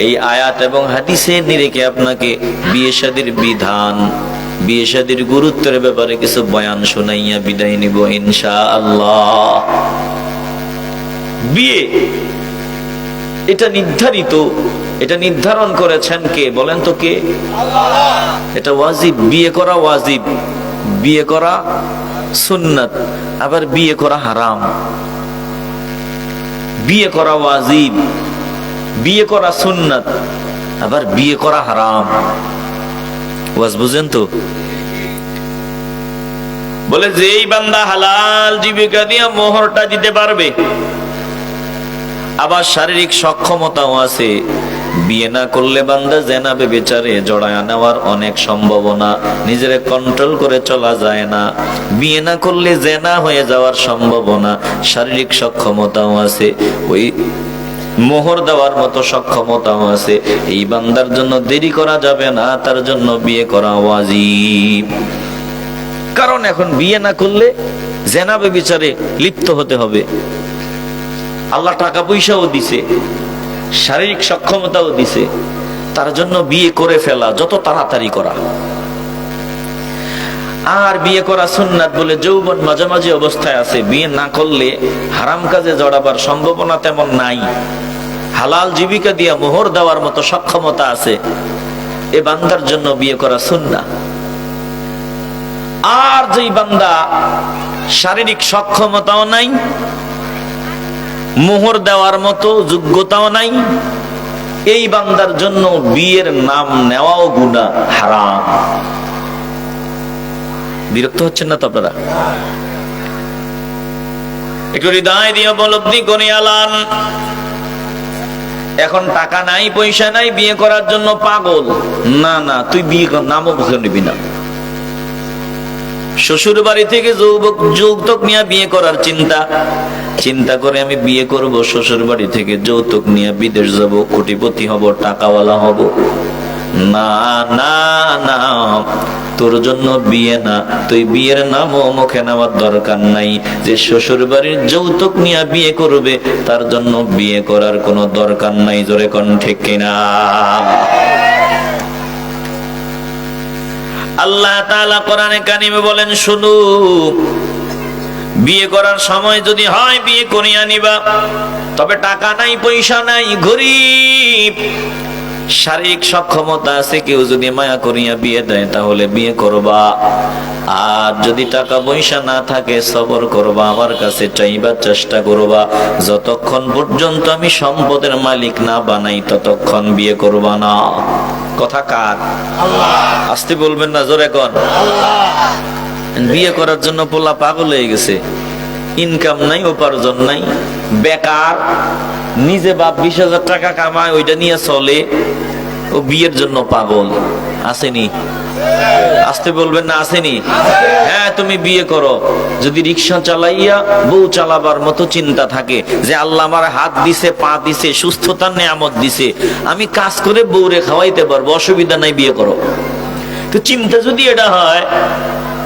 এই আয়াত এবং হাদিসের নিরিখে আপনাকে বিয়ে শাদীর বিধান, বিয়ে শাদীর গুরুত্বের ব্যাপারে কিছু বয়ান শোনাইয়া বিদায় নিব ইনশাআল্লাহ। বিয়ে এটা নির্ধারিত, এটা নির্ধারণ করেছেন কে বলেন তো? কে? এটা ওয়াজিব, বিয়ে করা ওয়াজিব, বিয়ে করা সুন্নাত, আবার বিয়ে করা হারাম। বিয়ে করা ওয়াজিব, বিয়ে করা সুন্নাত, আবার বিয়ে করা হারাম। ওয়াজ বুঝেন তো? বলে যেই বান্দা হালাল জীবিকা দিয়ে মোহরটা দিতে পারবে, আবার শারীরিক সক্ষমতাও আছে, বিয়ে না করলে বান্দা জেনা ব্যভিচারে জড়ায় নেওয়ার অনেক সম্ভাবনা, নিজের কন্ট্রোল করে চলা যায় না। বিয়ে না করলে জেনা হয়ে যাওয়ার সম্ভাবনা, শারীরিক সক্ষমতাও আছে, ওই মোহর দেওয়ার মতো সক্ষমতাও আছে। এই বান্দার জন্য দেরি করা যাবে না, তার জন্য বিয়ে করা ওয়াজিব। কারণ এখন বিয়ে না করলে জেনা ব্যভিচারে লিপ্ত হতে হবে। আল্লাহ টাকা পয়সাও দিছে, শারীরিক সক্ষমতাও দিছে, তার জন্য বিয়ে করে ফেলা, যত তাড়াতাড়ি করা। আর বিয়ে করা সুন্নাত বলে যৌবন মাঝামাঝি অবস্থায় আছে, বিয়ে না করলে হারাম কাজে জড়াবার সম্ভাবনা তেমন নাই, হালাল জীবিকা দিয়া মোহর দেওয়ার মতো সক্ষমতা আছে, এ বান্দার জন্য বিয়ে করা সুন্নাত। আর যেই বান্দা শারীরিক সক্ষমতাও নাই, মোহর দেওয়ার মতো যোগ্যতাও নাই, এই বান্দার জন্য বিয়ের নাম নেওয়াও গুনাহ, হারাম। বিরক্ত হচ্ছেন না তো আপনারা? একটু হৃদয় দিয়ে উপলব্ধি করে আলান। এখন টাকা নাই, পয়সা নাই, বিয়ে করার জন্য পাগল। না না, তুই বিয়ে নামও মুখে নিবি না। শ্বশুর বাড়ি থেকে যৌতুক নিয়ে বিয়ে করার চিন্তা করে আমি বিয়ে করব, শ্বশুর বাড়ি থেকে যৌতুক নিয়ে বিদেশ যাব, কোটিপতি হব, টাকাওয়ালা হব। না না না, তোর জন্য বিয়ে না, তুই বিয়ের নামও মুখে নেওয়ার দরকার নাই। যে শ্বশুর বাড়ির যৌতুক নিয়ে বিয়ে করবে তার জন্য বিয়ে করার কোনো দরকার নাই। জোরে কোন ঠিক কিনা? আল্লাহ তাআলা কোরআনে কারিমে বলেন, শুনো, বিয়ে করার সময় যদি হয় বিয়ে করিয়া নিবা, তবে টাকা নাই, পয়সা নাই, গরিব, শারীরিক সক্ষমতা আছে, কেউ যদি মায়া করিয়া বিয়ে দেয় তাহলে বিয়ে করবা। আর যদি টাকা পয়সা না থাকে সবর করবা, আমার কাছে চাইবার চেষ্টা করবা। যতক্ষণ পর্যন্ত আমি সম্পদের মালিক না বানাই ততক্ষণ বিয়ে করবা না। কথা কার? আল্লাহ। আসতে বলবেন না, জোরে কোন আল্লাহ। বিয়ে করার জন্য পোলা পাগল হয়ে গেছে, ইনকাম নাই, উপার্জন নাই, বেকার, নিজে বাপ 20,000 টাকা কামায়, ওইটা নিয়ে চলে, ও বিয়ের জন্য পাগল। আসেনি? আসতে বলবেন না, আসেনি? হ্যাঁ, তুমি বিয়ে করো যদি রিক্সা চালাইয়া বউ চালাবার মতো চিন্তা থাকে যে আল্লাহ আমার হাত দিছে, পা দিছে, সুস্থতার নেয়ামত দিছে, আমি কাজ করে বউরে খাওয়াইতে পারবো, অসুবিধা নাই, বিয়ে করো। তো চিন্তা যদি এটা হয়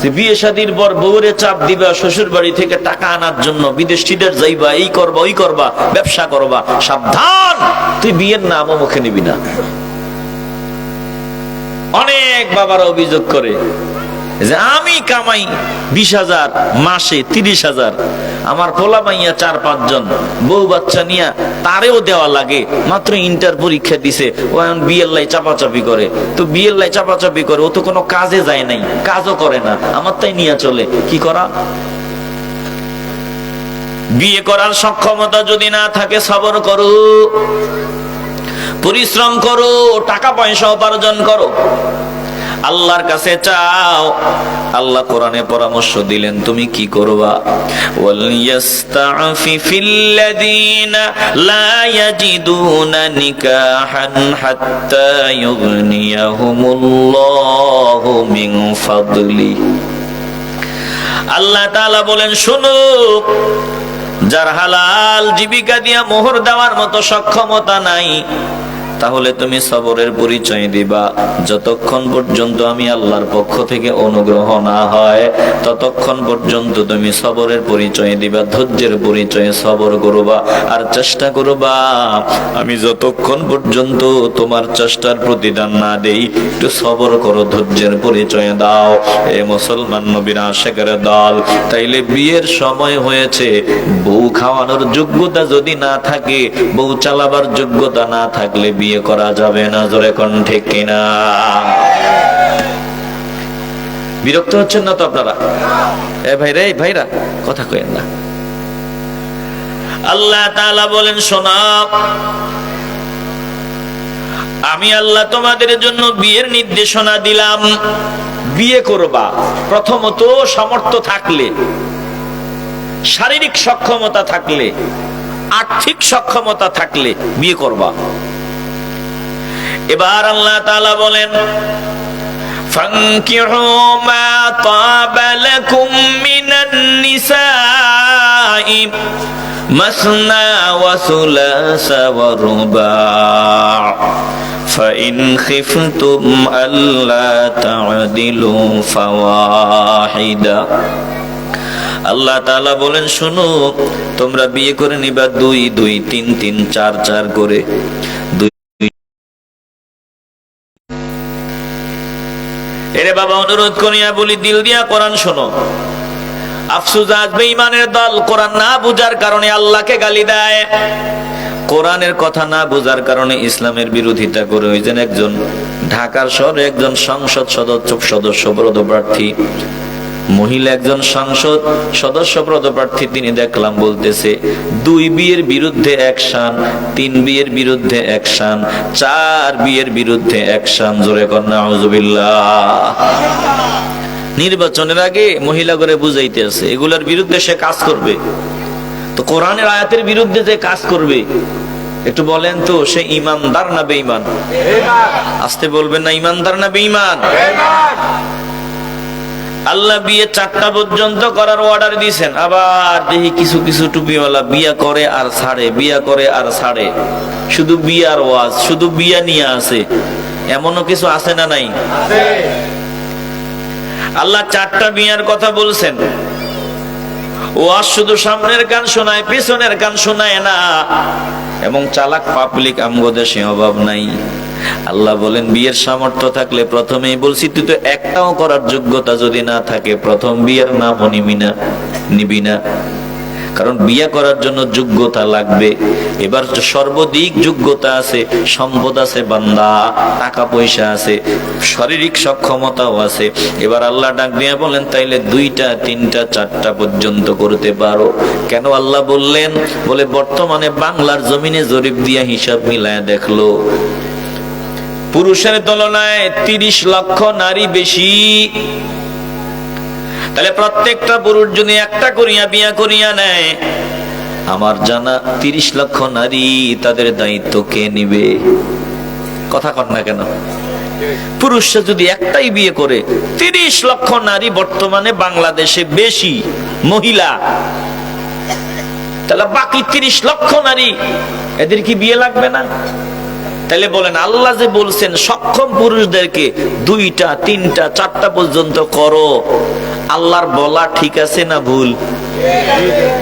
যে বিয়ে শাদীর পর বউরে চাপ দিবা শ্বশুর বাড়ি থেকে টাকা আনার জন্য, বিদেশ টিদেশ যাইবা, এই করবা ওই করবা, ব্যবসা করবা, সাবধান, তুই বিয়ের নামও মুখে নিবি না। অনেক বাবারা অভিযোগ করে যে আমি কামাই 20,000, মাসে 30,000, আমার পোলা মাইয়া 4-5 জন, বউ বাচ্চা নিয়া তারেও দেওয়া লাগে, মাত্র ইন্টার পরীক্ষা দিছে, ও এখন বিয়ের লাই চাপাচাপি করে। তো বিয়ের লাই চাপাচাপি করে, ও তো কোনো কাজে যায় নাই, কাজও করে না, আমার তাই নিয়ে চলে, কি করা? বিয়ে করার সক্ষমতা যদি না থাকে সবর করো, পরিশ্রম করো, টাকা পয়সা উপার্জন করো, আল্লাহর কাছে চাও। আল্লাহ কোরআনে পরামর্শ দিলেন তুমি কি করবা? ওয়ালিয়াস্তাফিফিল্লাযীনা লা ইয়াজিদুনা নিকাহান হাত্তা ইউগনিয়াহুমুল্লাহু মিন ফাদলি। আল্লাহ তাআলা বলেন, শোনো, যার হালাল জীবিকা দিয়া মোহর দেওয়ার মতো সক্ষমতা নাই, তাহলে তুমি সবরের পরিচয় দিবা। যতক্ষণ পর্যন্ত আমি আল্লাহর পক্ষ থেকে অনুগ্রহ না হয় ততক্ষণ পর্যন্ত তুমি সবরের পরিচয় দিবা, ধৈর্যের পরিচয়ে সবর করবা। আর চেষ্টা করবা আমি যতক্ষণ পর্যন্ত তোমার চেষ্টার প্রতিদান না দেই, একটু সবর করো, ধৈর্যের পরিচয় দাও। এ মুসলমান নবীর আশিকের দল, তাইলে বিয়ের সময় হয়েছে, বউ খাওয়ানোর যোগ্যতা যদি না থাকে, বউ চালাবার যোগ্যতা না থাকলে বিয়ে করা যাবে না। জোরে কোন ঠিক কিনা? বিরক্ত হচ্ছেন না তো আপনারা? এ ভাইরা, এই ভাইরা কথা কইেন না। আল্লাহ তাআলা বলেন, শোনো, আমি আল্লাহ তোমাদের জন্য বিয়ের নির্দেশনা দিলাম। বিয়ে করবা প্রথমত সামর্থ্য থাকলে, শারীরিক সক্ষমতা থাকলে, আর্থিক সক্ষমতা থাকলে বিয়ে করবা। এবার আল্লাহ তাআলা বলেন, ফানকিহু মা তাবা লাকুম মিনান নিসাই মাসনা ওয়া সুলাসা ওয়া রুবা' ফাইন খিফতুম আল্লা তা'দিলু ফাওয়াহিদা। আল্লাহ তাআলা বলেন, শোনো, তোমরা বিয়ে করে নিবা 2-2, 3-3, 4-4 করে। এরে বাবা, অনুরোধ করিয়া বলি, দিল দিয়া কোরআন শোনো। আফসোস, আজ বেঈমানের দল কোরআন না বুঝার কারণে আল্লাহকে গালি দেয়, কোরআনের কথা না বুঝার কারণে ইসলামের বিরোধিতা করে। ওই যে একজন ঢাকার শহরে একজন সংসদ সদস্য পদপ্রার্থী মহিলা, একজন সংসদ সদস্য পদপ্রার্থী, তিনি দেখলাম বলতেছে 2 বিয়ের বিরুদ্ধে অ্যাকশন, 3 বিয়ের বিরুদ্ধে অ্যাকশন, 4 বিয়ের বিরুদ্ধে অ্যাকশন। জোরে কর নাউযুবিল্লাহ। নির্বাচনের আগে মহিলা করে বুঝাইতে আছে এগুলার বিরুদ্ধে সে কাজ করবে। তো কোরআনের আয়াতের বিরুদ্ধে যে কাজ করবে, একটু বলেন তো সে ইমানদার না বেঈমান? আসতে বলবেন না, ইমানদার না বেঈমান? আল্লাহ বিয়ে 4টা পর্যন্ত করার অর্ডার দিয়েছেন, আবার দেখি কিছু কিছু টুপিওয়ালা বিয়া করে আর ছাড়ে, বিয়া করে আর ছাড়ে, শুধু বিয়ার ওয়াজ, শুধু বিয়া নিয়ে আসে। এমনও কিছু আছে না নাই? আল্লাহ 4টা বিয়ার কথা বলছেন। ওয়াজ শুধু সামনের কান শোনায়, পিছনের কান শোনায় না। এবং চালাক পাবলিক আমগো দেশে অভাব নাই। আল্লাহ বলেন, বিয়ের সামর্থ্য থাকলে, প্রথমেই বলছি, তুই তো একটাও করার যোগ্যতা যদি না থাকে, প্রথম বিয়ের নামও নিবি না। কারণ বিয়ে করার জন্য যোগ্যতা লাগবে। এবার সর্বাধিক যোগ্যতা আছে, সম্পদ আছে বান্দা, টাকা পয়সা আছে, শারীরিক সক্ষমতাও আছে। এবার আল্লাহ ডাক দিয়ে বলেন তাইলে 2টা 3টা 4টা পর্যন্ত করতে পারো। কেন আল্লাহ বললেন? বলে বর্তমানে বাংলার জমিনে জরিপ দিয়া হিসাব মিলায় দেখলো পুরুষের তুলনায় 30 লক্ষ নারী বেশি। তাহলে প্রত্যেকটা পুরুষ যদি একটা করিয়া বিয়া করিয়া নেয়, আমার জানা 30 লক্ষ নারী, তাদের দায়িত্ব কে নিবে? কথা কন না কেন? পুরুষরা যদি একটাই বিয়ে করে, 30 লক্ষ নারী বর্তমানে বাংলাদেশে বেশি মহিলা, তাহলে বাকি 30 লক্ষ নারী, এদের কি বিয়ে লাগবে না? তাহলে বলেন আল্লাহ যে বলছেন সক্ষম পুরুষদেরকে 2টা 3টা 4টা পর্যন্ত করো, আল্লাহর বলা ঠিক আছে না ভুল?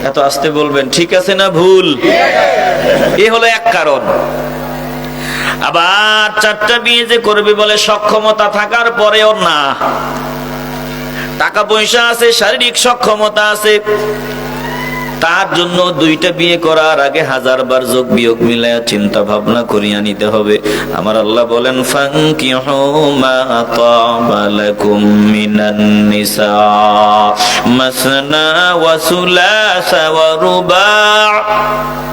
এত আস্তে বলবেন, ঠিক আছে না ভুল? এ হলো এক কারণ। আবার 4টা বিয়ে যে করবে বলে সক্ষমতা থাকার পরেও না, টাকা পয়সা আছে, শারীরিক সক্ষমতা আছে, তার জন্য 2টা বিয়ে করার আগে 1000 বার যোগ বিয়োগ মিলায়া চিন্তা ভাবনা করিয়া নিতে হবে। আমার আল্লাহ বলেন ফানকিহু মা তাবা লাকুম মিনান নিসা মাসনা ওয়া সুলাসা ওয়া রুবা'।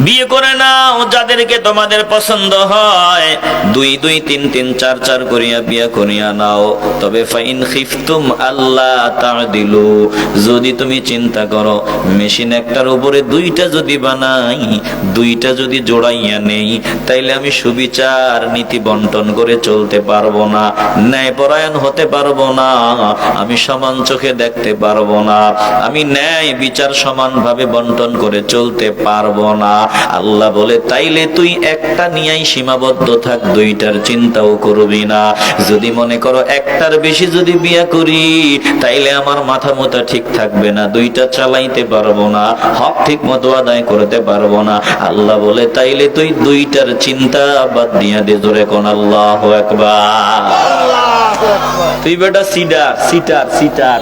বিয়ে করে নাও যাদেরকে তোমাদের পছন্দ হয়, 2 2 3 3 4 4 করিয়া বিয়ে করিয়া নাও। তবে ফাইন খিফতুম আল্লাহ তা'দিলু, যদি তুমি চিন্তা করো মেশিন একটার উপরে 2টা যদি বানাই, 2টা যদি জোড়াইয়া নেই, তাইলে আমি সুবিচার নীতি বন্টন করে চলতে পারবো না, ন্যায়পরায়ণ হতে পারবো না, আমি সমান চোখে দেখতে পারবো না, আমি ন্যায় বিচার সমানভাবে বন্টন করে চলতে পারবো না। আল্লাহ বলে তাইলে তুই একটা নিয়েই সীমাবদ্ধ থাক, 2টার চিন্তাও করবি না। যদি মনে করো একটার বেশি যদি বিয়ে করি, তাইলে আমার মাথা মোটা ঠিক থাকবে না, 2টা চালাইতে পারবো না, হক ঠিক মতো আদায় করতে পারবো না। আল্লাহ বলে তাইলে তুই 2টার চিন্তা বাদ দিয়া দে। জোরে কোন আল্লাহু আকবার। তুই বেটা সিটার সিটার সিটার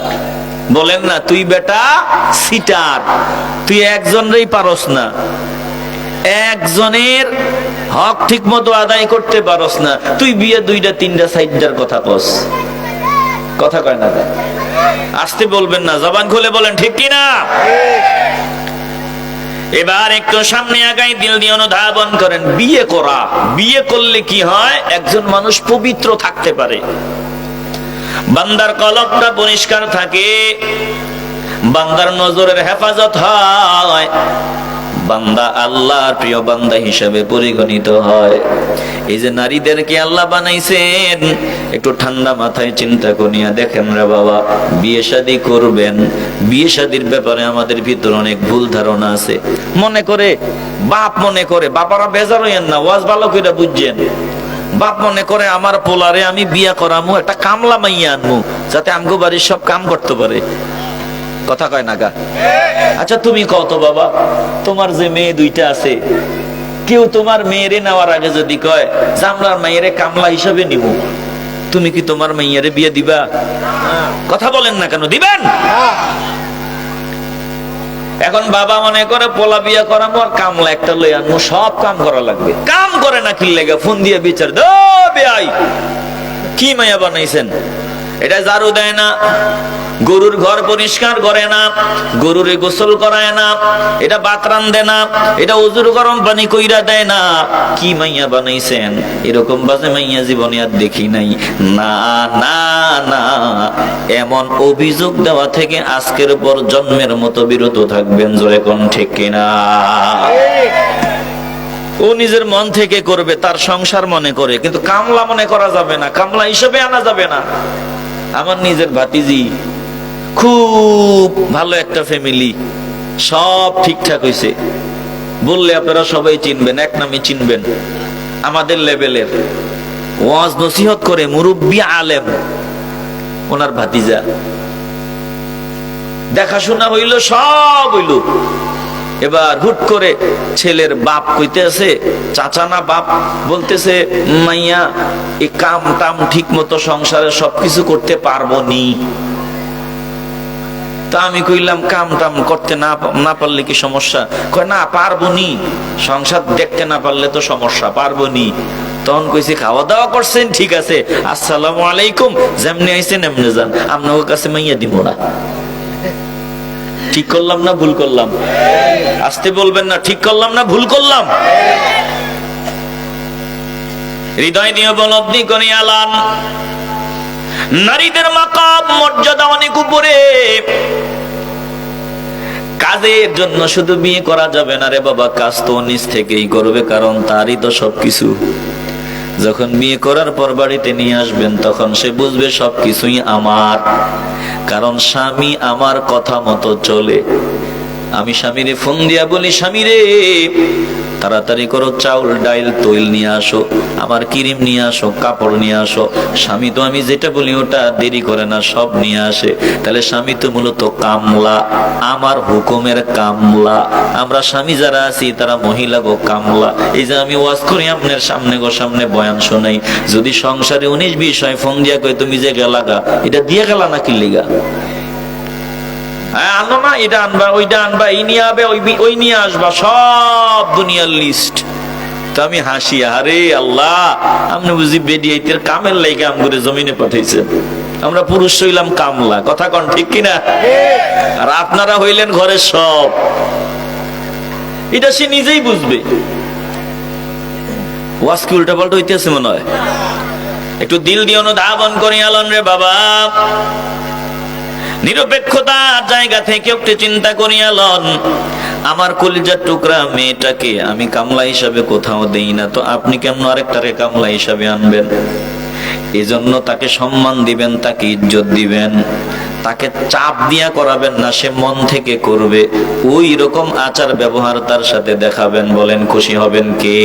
বলেন না, তুই বেটা সিটার, তুই একজনেরই পারস না, একজনের হক ঠিক মতো আদায় করতে পারস না, তুই বিয়ে 2টা 3টা 4টার কথা কস। কথা কয় না? আসতে বলবেন না, জবান খুলে বলেন ঠিক কিনা। এবার একটু সামনে আগাই, দিল দিয়ে অনুধাবন করেন। বিয়ে করা, বিয়ে করলে কি হয়? একজন মানুষ পবিত্র থাকতে পারে, বান্দার কলবটা পরিষ্কার থাকে, বান্দার নজরের হেফাজত হয়, বান্দা আল্লাহর প্রিয় বান্দা হিসেবে পরিগণিত হয়। এই যে নারীদেরকে আল্লাহ বানাইছেন, একটু ঠান্ডা মাথায় চিন্তা করিয়া দেখেন রে বাবা, বিয়ে শাদী করবেন, বিয়ে শাদীর ব্যাপারে আমাদের ভিতর অনেক ভুল ধারণা আছে। মনে করে বাপ, মনে করে, বাবারা বেজার হইয়েন না, ওয়াজ ভালো করে বুঝছেন, বাপ মনে করে আমার পোলারে আমি বিয়া করামু, একটা কামলা মাইয়া আনমু, যাতে আমগো বাড়ির সব কাম করতে পারে। কথা কয় না গা? আচ্ছা তুমি কত বাবা, তোমার যে মেয়ে 2টা আছে, কেউ তোমার মেয়েরে নেওয়ার আগে যদি কয় যে আমরা মেয়েরে কামলা হিসাবে নিব, তুমি কি তোমার মেয়েরে বিয়ে দিবা? কথা বলেন না কেন? দিবেন? এখন বাবা মনে করে পোলা বিয়া করামো আর কামলা একটা লই আনমু, সব কাম করা লাগবে। কাম করে না কি লেগে? ফোন দিয়ে বিচার দো বেআই, কি মাইয়া বানাইছেন? এটা ঝাড়ু দেয় না, গরুর ঘর পরিষ্কার করে না, গরুরে গোসল করায় না, এটা ভাত রান্ধে না, এটা ওজুর গরম পানি কইরা দেয় না, কি মাইয়া বানাইছেন? এরকম বাজে মাইয়া জীবনে আর দেখি নাই। না না না, এমন অভিযোগ দেওয়া থেকে আজকের পর জন্মের মতো বিরত থাকবেন। জোরে কোন ঠিক কিনা? ও নিজের মন থেকে করবে, তার সংসার মনে করে, কিন্তু কামলা মনে করা যাবে না, কামলা হিসেবে আনা যাবে না। আমার নিজের ভাতিজি, খুব ভালো একটা ফ্যামিলি, সব ঠিকঠাক হয়েছে, বললে আপনারা সবাই চিনবেন, এক নামে চিনবেন, আমাদের লেভেলের, ওয়াজ নসিহত করে, মুরব্বী আলেম, ওনার ভাতিজা, দেখাশোনা হইল, সব হইল। এবার হুট করে ছেলের বাপ কইতেছে, চাচা না বাপ, বলতেছে মাইয়া এই কাম টাম ঠিক মতো সংসারে সবকিছু করতে পারবো নি। তো তা আমি কইলাম কাম টাম করতে না পারলে কি সমস্যা? কয় না, পারবো নি, সংসার দেখতে না পারলে তো সমস্যা, পারবো নি। তখন কইছি খাওয়া দাওয়া করছেন, ঠিক আছে, আসসালামু আলাইকুম, যেমনি আইছেন এমনি যান, আপনার কাছে মাইয়া দিব না। ঠিক করলাম না ভুল করলাম? আসতে বলবেন না, ঠিক করলাম না ভুল করলাম? হৃদয় দিয়ে উপলব্ধি করে আলান, নারীদের মাকাম মর্যাদা অনেক উপরে। কাজের জন্য শুধু বিয়ে করা যাবে না রে বাবা, কাজ তো নিজ থেকেই করবে, কারণ তারই তো সবকিছু। যখন বিয়ে করার পর বাড়িতে নিয়ে আসবেন, তখন সে বুঝবে সবকিছুই আমার, কারণ স্বামী আমার কথা মতো চলে। আমি স্বামীরে ফোন দিয়া বলি, স্বামী রে তাড়াতাড়ি করো, চাউল ডাইল তৈল নিয়ে আসো, আমার ক্রিম নিয়ে আসো, কাপড় নিয়ে আসো। স্বামী তো আমি যেটা বলি ওটা দেরি করে না, সব নিয়ে আসে। তাহলে স্বামী তো মূলত কামলা, আমার হুকুমের কামলা। আমরা স্বামী যারা আছি তারা মহিলা গো কামলা। এই যে আমি ওয়াজ করি আপনার সামনে গো সামনে বয়ান শোনাই, যদি সংসারে 19-20 হয় ফোন দিয়া কই তুমি যে গেলাগা, এটা দিয়ে গেলা নাকি লিগা? আনো না, এটা আনবা, ওইটা আনবা, এই নিয়ে আবে, ওই নিয়ে আসবা, সব দুনিয়ার লিস্ট। তো আমি হাসি, আরে আল্লাহ, আপনি বুঝি বেডিয়াইতের কামের লাইগে আমগুরে জমিনে পাঠাইছেন। আমরা পুরুষ হইলাম কামলা, কথা কন ঠিক কিনা? আর আপনারা হইলেন ঘরের সব। এটা সে নিজেই বুঝবে। ওয়াজ কি উল্টা পাল্টা হইতেছে মনে হয়? একটু দিল দিয়ে অনুধাবন করে আলন রে বাবা, নিরপেক্ষতার জায়গা থেকে একটু চিন্তা করিয়া লন। আমার কলিজার টুকরা মেয়েটাকে আমি কামলা হিসাবে কোথাও দেই না, তো আপনি কেমন আরেকটারে কামলা হিসাবে আনবেন? এজন্য তাকে সম্মান দিবেন, তাকে ইজ্জত দিবেন, তাকে চাপ দিয়া করাবেন না, সে মন থেকে করবে। ওই রকম আচার ব্যবহার তার সাথে দেখাবেন। বলেন খুশি হবেন কে?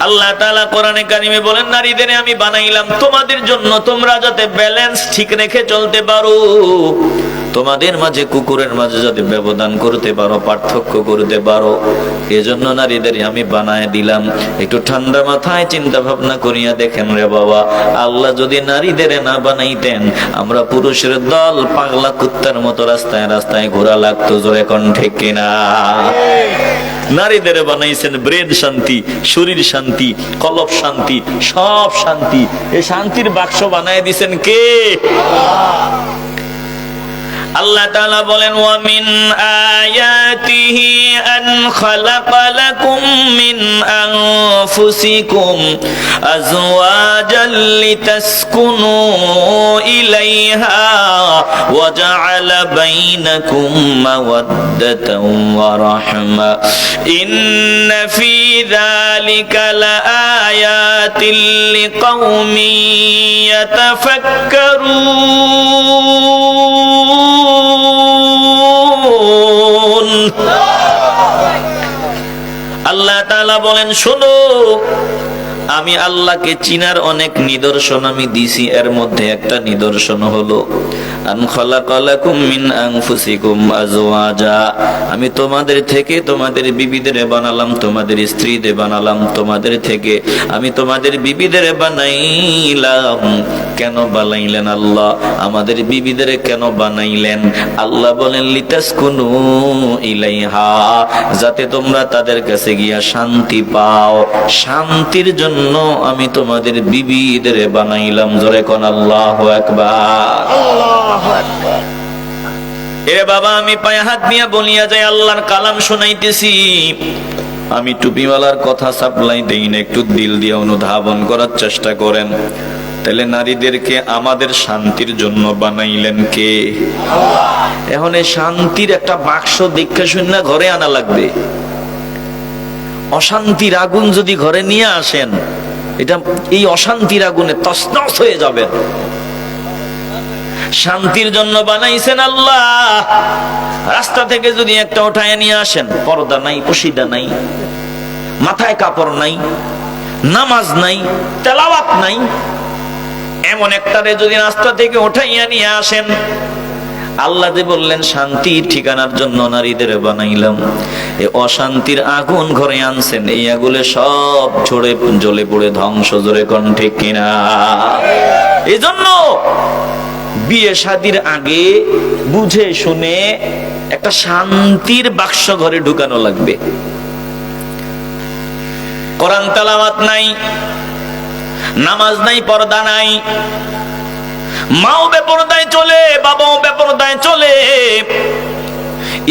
আল্লাহ তাআলা কোরআনে কারিমে বলেন, নারীদের আমি বানাইলাম তোমাদের জন্য, তোমরা যাতে ব্যালেন্স ঠিক রেখে চলতে পারো, তোমাদের মাঝে কুকুরের মাঝে যাতে ব্যবধান করতে পারো, পার্থক্য করতে পারো, এজন্য নারীদের আমি বানায় দিলাম। একটু ঠান্ডা মাথায় চিন্তা ভাবনা করিয়া দেখেন রে বাবা, আল্লাহ যদি নারীদের না বানাইতেন, আমরা পুরুষের দল পাগলা কুত্তার মতো রাস্তায় রাস্তায় ঘোরা লাগতো। জোরে কোন ঠিক কিনা? নারীদের বানাইছেন ব্রেন শান্তি, শরীর শান্তি, কলব শান্তি, সব শান্তি। এই শান্তির বাক্স বানায় দিছেন কে? আল্লাহ তাআলা বলেন, ওয়া মিন আয়াতিহি আন খালাকা লাকুম মিন আনফুসিকুম আজওয়াজান লিতাসকুনু ইলাইহা ওয়া জাআলা বাইনাকুম মাওয়াদ্দাতান ওয়া রাহমা ইন্না ফি যালিকা লাআয়াতিন লিকাউমিন ইয়াতাফাক্কারুন। আল্লাহ তাআলা বলেন, শোনো, আমি আল্লাহকে চিনার অনেক নিদর্শন আমি দিছি। এর মধ্যে একটা নিদর্শন হলো আন খালাকা লাকুম মিন আনফুসিকুম আজওয়াজা, আমি তোমাদের থেকে তোমাদের বিবিদের বানালাম, তোমাদের স্ত্রীদের বানালাম, তোমাদের থেকে আমি তোমাদের বিবিদের বানাইলাম। কেন বানাইলেন আল্লাহ? আমাদের বিবিদের কেন বানাইলেন? আল্লাহ বলেন, লিতাসকুনু ইলাইহা, যাতে তোমরা তাদের কাছে গিয়া শান্তি পাও। শান্তির জন্য আমি তোমাদের বিবিদের বানাইলাম। জোরে কোন আল্লাহু আকবার। আল্লাহু আকবার। এ বাবা, আমি পায়ে হাত দিয়ে বলিয়া যাই, আল্লাহর কালাম শোনাইতেছি, আমি টুপিওয়ালার কথা সাপ্লাই দেই না। একটু দিল দিয়ে অনুধাবন করার চেষ্টা করেন। তাহলে নারীদেরকে আমাদের শান্তির জন্য বানাইলেন কে? এখন এই শান্তির একটা বাক্স দীক্ষা শূন্য ঘরে আনা লাগবে। অশান্তির আগুন যদি ঘরে নিয়ে আসেন, এটা এই অশান্তির আগুনে তছনছ হয়ে যাবেন। শান্তির জন্য বানাইছেন আল্লাহ। রাস্তা থেকে যদি একটা উঠায় নিয়ে আসেন, পর্দা নাই, পশিদা নাই, মাথায় কাপড় নাই, নামাজ নাই, তেলাওয়াত নাই, এমন একটারে যদি রাস্তা থেকে উঠাইয়া নিয়ে আসেন, আল্লাহ যে বললেন শান্তির ঠিকানার জন্য নারীদের বানাইলাম, এই অশান্তির আগুন ঘরে আনছেন, এই আগুনে সব ঝরে জ্বলে পড়ে ধ্বংস। জোরে কোন ঠিক কিনা? এই জন্য বিয়ে শাদীর আগে বুঝে শুনে একটা শান্তির বাক্স ঘরে ঢুকানো লাগবে। কোরআন তেলাওয়াত নাই, নামাজ নাই, পর্দা নাই, মাও বেপরদায় চলে, বাবাও বেপরদায় চলে,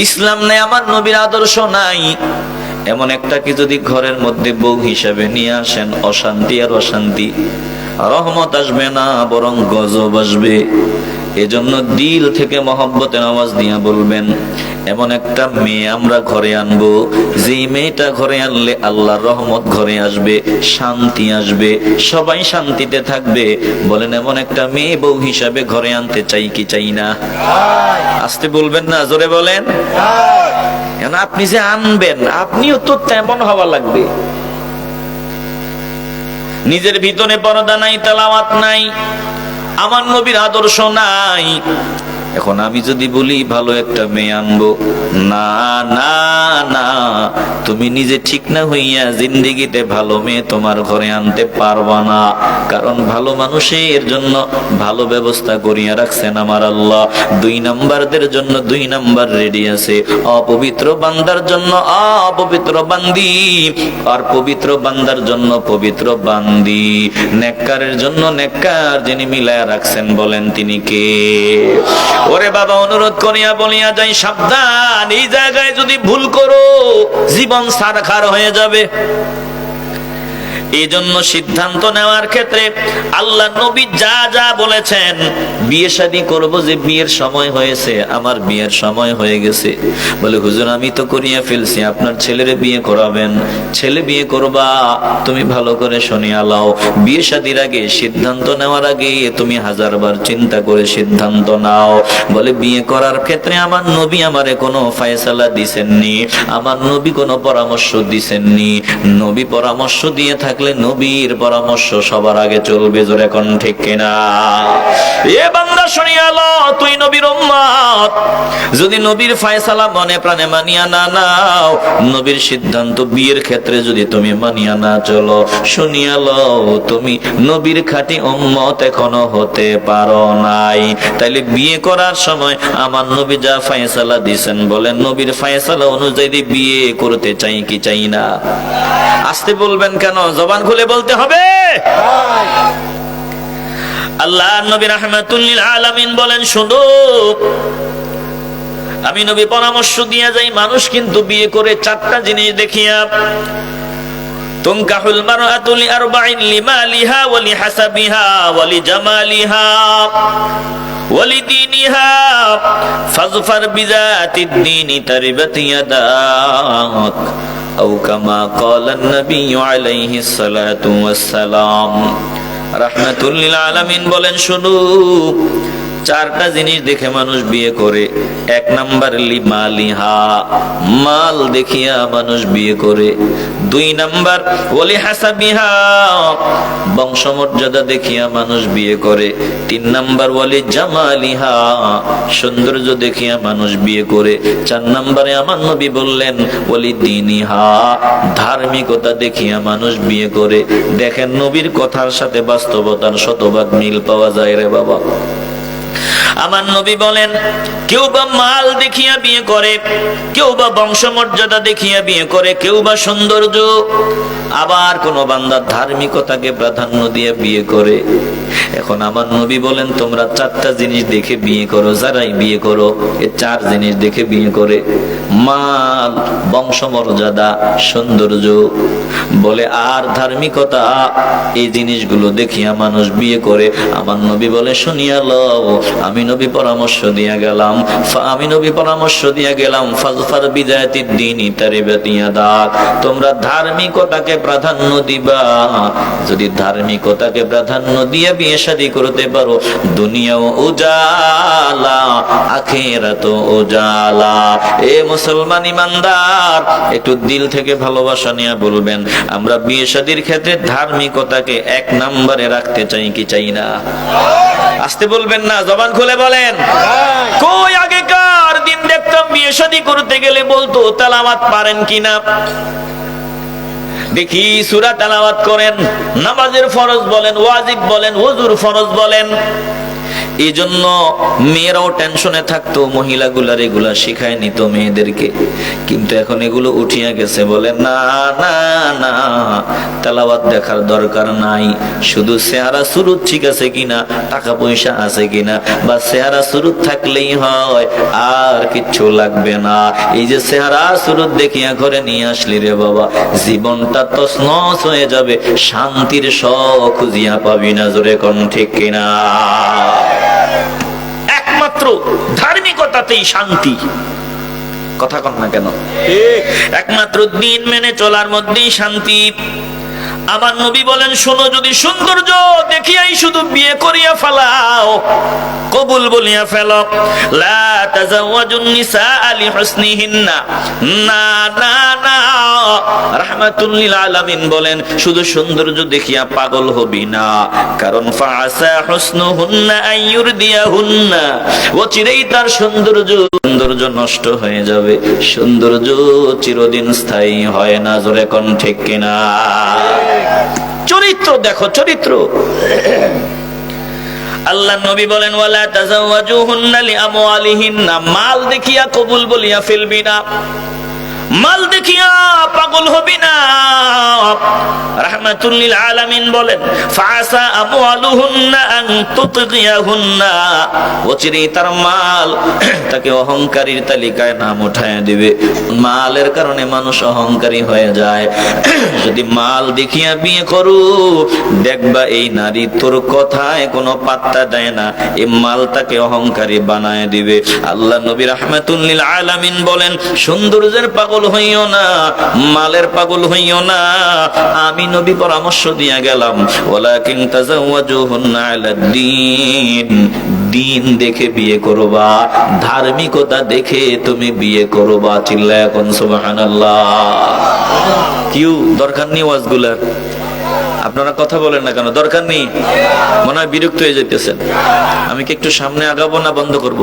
ইসলাম নেই, আমার নবীর আদর্শ নাই, এমন একটাকে যদি ঘরের মধ্যে বউ হিসাবে নিয়ে আসেন, অশান্তি আর অশান্তি, রহমত আসবে না, বরং গজব আসবে। এজন্য দিল থেকে মহব্বতের আওয়াজ দিয়ে বলবেন, এমন একটা মেয়ে আমরা ঘরে আনবো, যে মেয়েটা ঘরে আনলে আল্লাহর রহমত ঘরে আসবে, শান্তি আসবে, সবাই শান্তিতে থাকবে। বলেন, এমন একটা মেয়ে বউ হিসাবে ঘরে আনতে চাই কি চাই না? আস্তে বলবেন না, জোরে বলেন। আপনি যে আনবেন, আপনিও তো তেমন হওয়া লাগবে। নিজের ভিতরে পর্দা নাই, তেলাওয়াত নাই, আমার নবীর আদর্শ নাই। এখন আমি যদি বলি ভালো একটা মেয়ে আনবো, না না না, তুমি নিজে ঠিক না হইয়া জিন্দেগিতে ভালো মেয়ে তোমার ঘরে আনতে পারবা না। কারণ ভালো মানুষের জন্য ভালো ব্যবস্থা করিয়া রাখছেন আমার আল্লাহ। 2 নাম্বারদের জন্য 2 নাম্বার রেডি আছে, অপবিত্র বান্দার জন্য অপবিত্র বান্দি, আর পবিত্র বান্দার জন্য পবিত্র বান্দি। নেককারের জন্য নেককার যিনি মিলায়া রাখছেন, বলেন তিনি কে? ওরে বাবা, অনুরোধ করিয়া বলিয়া যাই, সাবধান, এই জায়গায় যদি ভুল করো জীবন সারখার হয়ে যাবে। এই জন্য সিদ্ধান্ত নেওয়ার ক্ষেত্রে আল্লাহ নবী যা যা বলেছেন, বিয়ে শাদী করবো, যে বিয়ের সময় হয়েছে, আমার বিয়ের সময় হয়ে গেছে, বলে হুজুর আমি তো করিয়া ফেলছি, আপনার ছেলেরে বিয়ে করাবেন। ছেলে বিয়ে করবা, তুমি ভালো করে শুনিয়া লাও, বিয়ে শাদীর আগে, সিদ্ধান্ত নেওয়ার আগে তুমি 1000 বার চিন্তা করে সিদ্ধান্ত নাও। বলে বিয়ে করার ক্ষেত্রে আমার নবী আমারে কোনো ফয়সালা দিছেননি, আমার নবী কোনো পরামর্শ দিছেননি। নবী পরামর্শ দিয়ে থাকলে নবীর পরামর্শ সবার আগে চলবে, জোরে কোন ঠিক কিনা? এ বান্দা শুনিয়া ল, তুই নবীর উম্মত, যদি নবীর ফয়সালা মনে প্রাণে মানিয়া না নাও, নবীর সিদ্ধান্ত বিয়ের ক্ষেত্রে যদি তুমি মানিয়া না চলো, শুনিয়া ল, তুমি নবীর খাঁটি উম্মত এখনো হতে পারো নাই। তাইলে বিয়ে করার সময় আমার নবী যা ফয়সালা দিয়েছেন, বলেন নবীর ফয়সালা অনুযায়ী বিয়ে করতে চাই কি চাই না? আসতে বলবেন কেন? জবান খুলে বলতে হবে। আল্লাহ নবী রাহমাতুল লিল আলামিন বলেন, শুনো, আমি নবী পরামর্শ দিয়ে যাই, মানুষ কিন্তু বিয়ে করে 4টা জিনিস দেখিয়া। তুনকাহুল মারআতু লিআরবাইন, লিমালিহা ওয়া লিহাসাবিহা ওয়া লিজামালিহা ওয়া লিদীনিহা ফাযফার বিযাতিদ দীনি তারিবাত ইয়াদাক, আও কামা ক্বালান নবী আলাইহিস সালাতু ওয়াস সালাম। রাহমাতুল লিল আলামিন বলেন, শুনো, 4টা জিনিস দেখে মানুষ বিয়ে করে। 1 নাম্বার লিমালিহা, মাল দেখিয়া মানুষ বিয়ে করে। 2 নাম্বার ওয়ালি হাসাবিহা, বংশমর্যাদা দেখিয়া মানুষ বিয়ে করে। 3 নাম্বার ওয়ালি জামালিহা, সৌন্দর্য দেখিয়া মানুষ বিয়ে করে। 4 নাম্বারে আমার নবী বললেন ওয়ালি দীনিহা, ধার্মিকতা দেখিয়া মানুষ বিয়ে করে। দেখেন নবীর কথার সাথে বাস্তবতার শতভাগ মিল পাওয়া যায় রে বাবা। আমার নবী বলেন, কেউ বা মাল দেখিয়া বিয়ে করে, কেউ বা বংশমর্যাদা দেখিয়া বিয়ে করে, কেউ বা সৌন্দর্য, আবার কোন বান্দা ধার্মিকতাকে প্রাধান্য দিয়ে বিয়ে করে। এখন আমার নবী বলেন, তোমরা 4টা জিনিস দেখে বিয়ে করো। যারাই বিয়ে করো, এই 4 জিনিস দেখে বিয়ে করে, মাল, বংশমর্যাদা, সৌন্দর্য, বলে আর ধার্মিকতা, এই জিনিসগুলো দেখিয়া মানুষ বিয়ে করে। আমার নবী বলে, শুনিয়া লও, আমি নবী পরামর্শ দিয়া গেলাম, ফাজফার বিযাতিদ দীনি তারিবাত ইয়াদাক, তোমরা ধার্মিকতাকে প্রাধান্য দিবা। যদি ধার্মিকতাকে প্রাধান্য দিয়ে বিয়ে শাদী করতে পারো, দুনিয়াও উজালা, আখিরাতও উজালা। এ মুসলমান ইমানদার, একটু দিল থেকে ভালোবাসা নিয়ে বলবেন, আমরা বিয়ে শাদীর ক্ষেত্রে ধার্মিকতাকে 1 নম্বরে রাখতে চাই কি চাই না? আসতে বলবেন না, জবান খুলে বলেন। কই আগেকার দিন দেখতাম বিয়ে শাদী করতে গেলে বলতো তেলাওয়াত পারেন কিনা, দেখি সূরা তেলাওয়াত করেন, নামাজের ফরজ বলেন, ওয়াজিব বলেন, ওযুর ফরজ বলেন, এই জন্য মেয়েরাও টেনশনে থাকতো, মহিলাগুলার এগুলা শিখায় নিত মেয়েদেরকে। কিন্তু এখন এগুলো উঠিয়া গেছে, বলে না না না, তেলাওয়াত দেখার দরকার নাই, শুধু চেহারা সুরত ঠিক আছে কিনা, টাকা পয়সা আছে কিনা, বা চেহারা সুরত থাকলেই হয়, আর কিচ্ছু লাগবে না। এই যে চেহারা সুরত দেখিয়া ঘরে নিয়ে আসলি রে বাবা, জীবনটা তছনছ হয়ে যাবে, শান্তির শখ খুঁজিয়া পাবি না। জোরে কোন ঠিক কিনা? একমাত্র ধার্মিকতাতেই শান্তি। কথা কন না কেন? একমাত্র দিন মেনে চলার মধ্যেই শান্তি। আমার নবী বলেন, শোনো, যদি সৌন্দর্য দেখিয়াই শুধু বিয়ে করিয়া ফেলাও, কবুল বলিয়া ফেলো, লা তাজাওয়াজুন নিসা লিহুসনিহিন্না, না না না, রাহমাতুল লিল আলামিন বলেন, শুধু সৌন্দর্য দেখিয়া পাগল হবি না, কারণ ফাআসা হুসনুহুন্না আইয়ুরদিয়াহুন্না, অচিরেই তার সৌন্দর্য নষ্ট হয়ে যাবে। সৌন্দর্য চিরদিন স্থায়ী হয় না। জোরে কোন ঠিক কিনা? চরিত্র দেখো, চরিত্র। আল্লাহ নবী বলেন, ওয়ালা তাজাওয়াজুহুন্না লিআমওয়ালিহিন্না, মাল দেখিয়া কবুল বলিয়া ফেলবি না, মাল দেখিয়া পাগল হবি না। রাহমাতুল লিল আলামিন বলেন, ফাআসা আমওয়ালুহুন্না আন তুতগিয়াহুন্না, অচিরেই তার মাল তাকে অহংকারীর তালিকায় নাম উঠায় দিবে। মালের কারণে মানুষ অহংকারী হয়ে যায়। যদি মাল দেখিয়া বিয়ে করু, দেখবা এই নারী তোর কথায় কোনো পাত্তা দেয় না, এই মাল তাকে অহংকারী বানায় দিবে। আল্লাহ নবী রাহমাতুল লিল আলামিন বলেন, সৌন্দর্যের পাগল হইও না, মালের পাগল হইও না। আমি নবী পরামর্শ দিয়া গেলাম, ওয়ালাকিন তাজাওয়াজুহুন্না আলাদ-দীন, দিন দেখে বিয়ে করবা, ধার্মিকতা দেখে তুমি বিয়ে করবা। চিল্লায়া কোন সুবহানাল্লাহ। কিউ দরকার নেই ওয়াজগুলার? আপনারা কথা বলেন না কেন? দরকার নেই? মনে হয় বিরক্ত হয়ে যাইতেছেন। আমি কি একটু সামনে আগাবো না বন্ধ করব?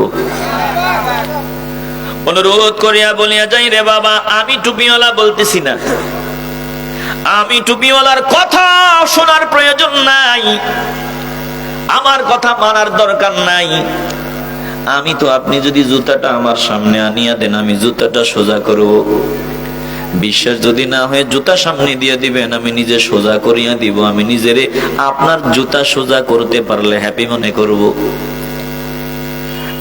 অনুরোধ করিয়া বলিয়া যাই, রে বাবা, আমি টুপিওয়ালা বলতেছি না, আমি টুপিওয়ালার কথা শোনার প্রয়োজন নাই, আমার কথা মানার দরকার নাই। আমি তো, আপনি যদি জুতাটা আমার সামনে আনিয়া দেন, আমি জুতাটা সোজা করব। বিশ্বাস যদি না হয় জুতা সামনে দিয়ে দিবেন, আমি নিজে সোজা করিয়া দিব। আমি নিজেরে আপনার জুতা সোজা করতে পারলে হ্যাপি মনে করব।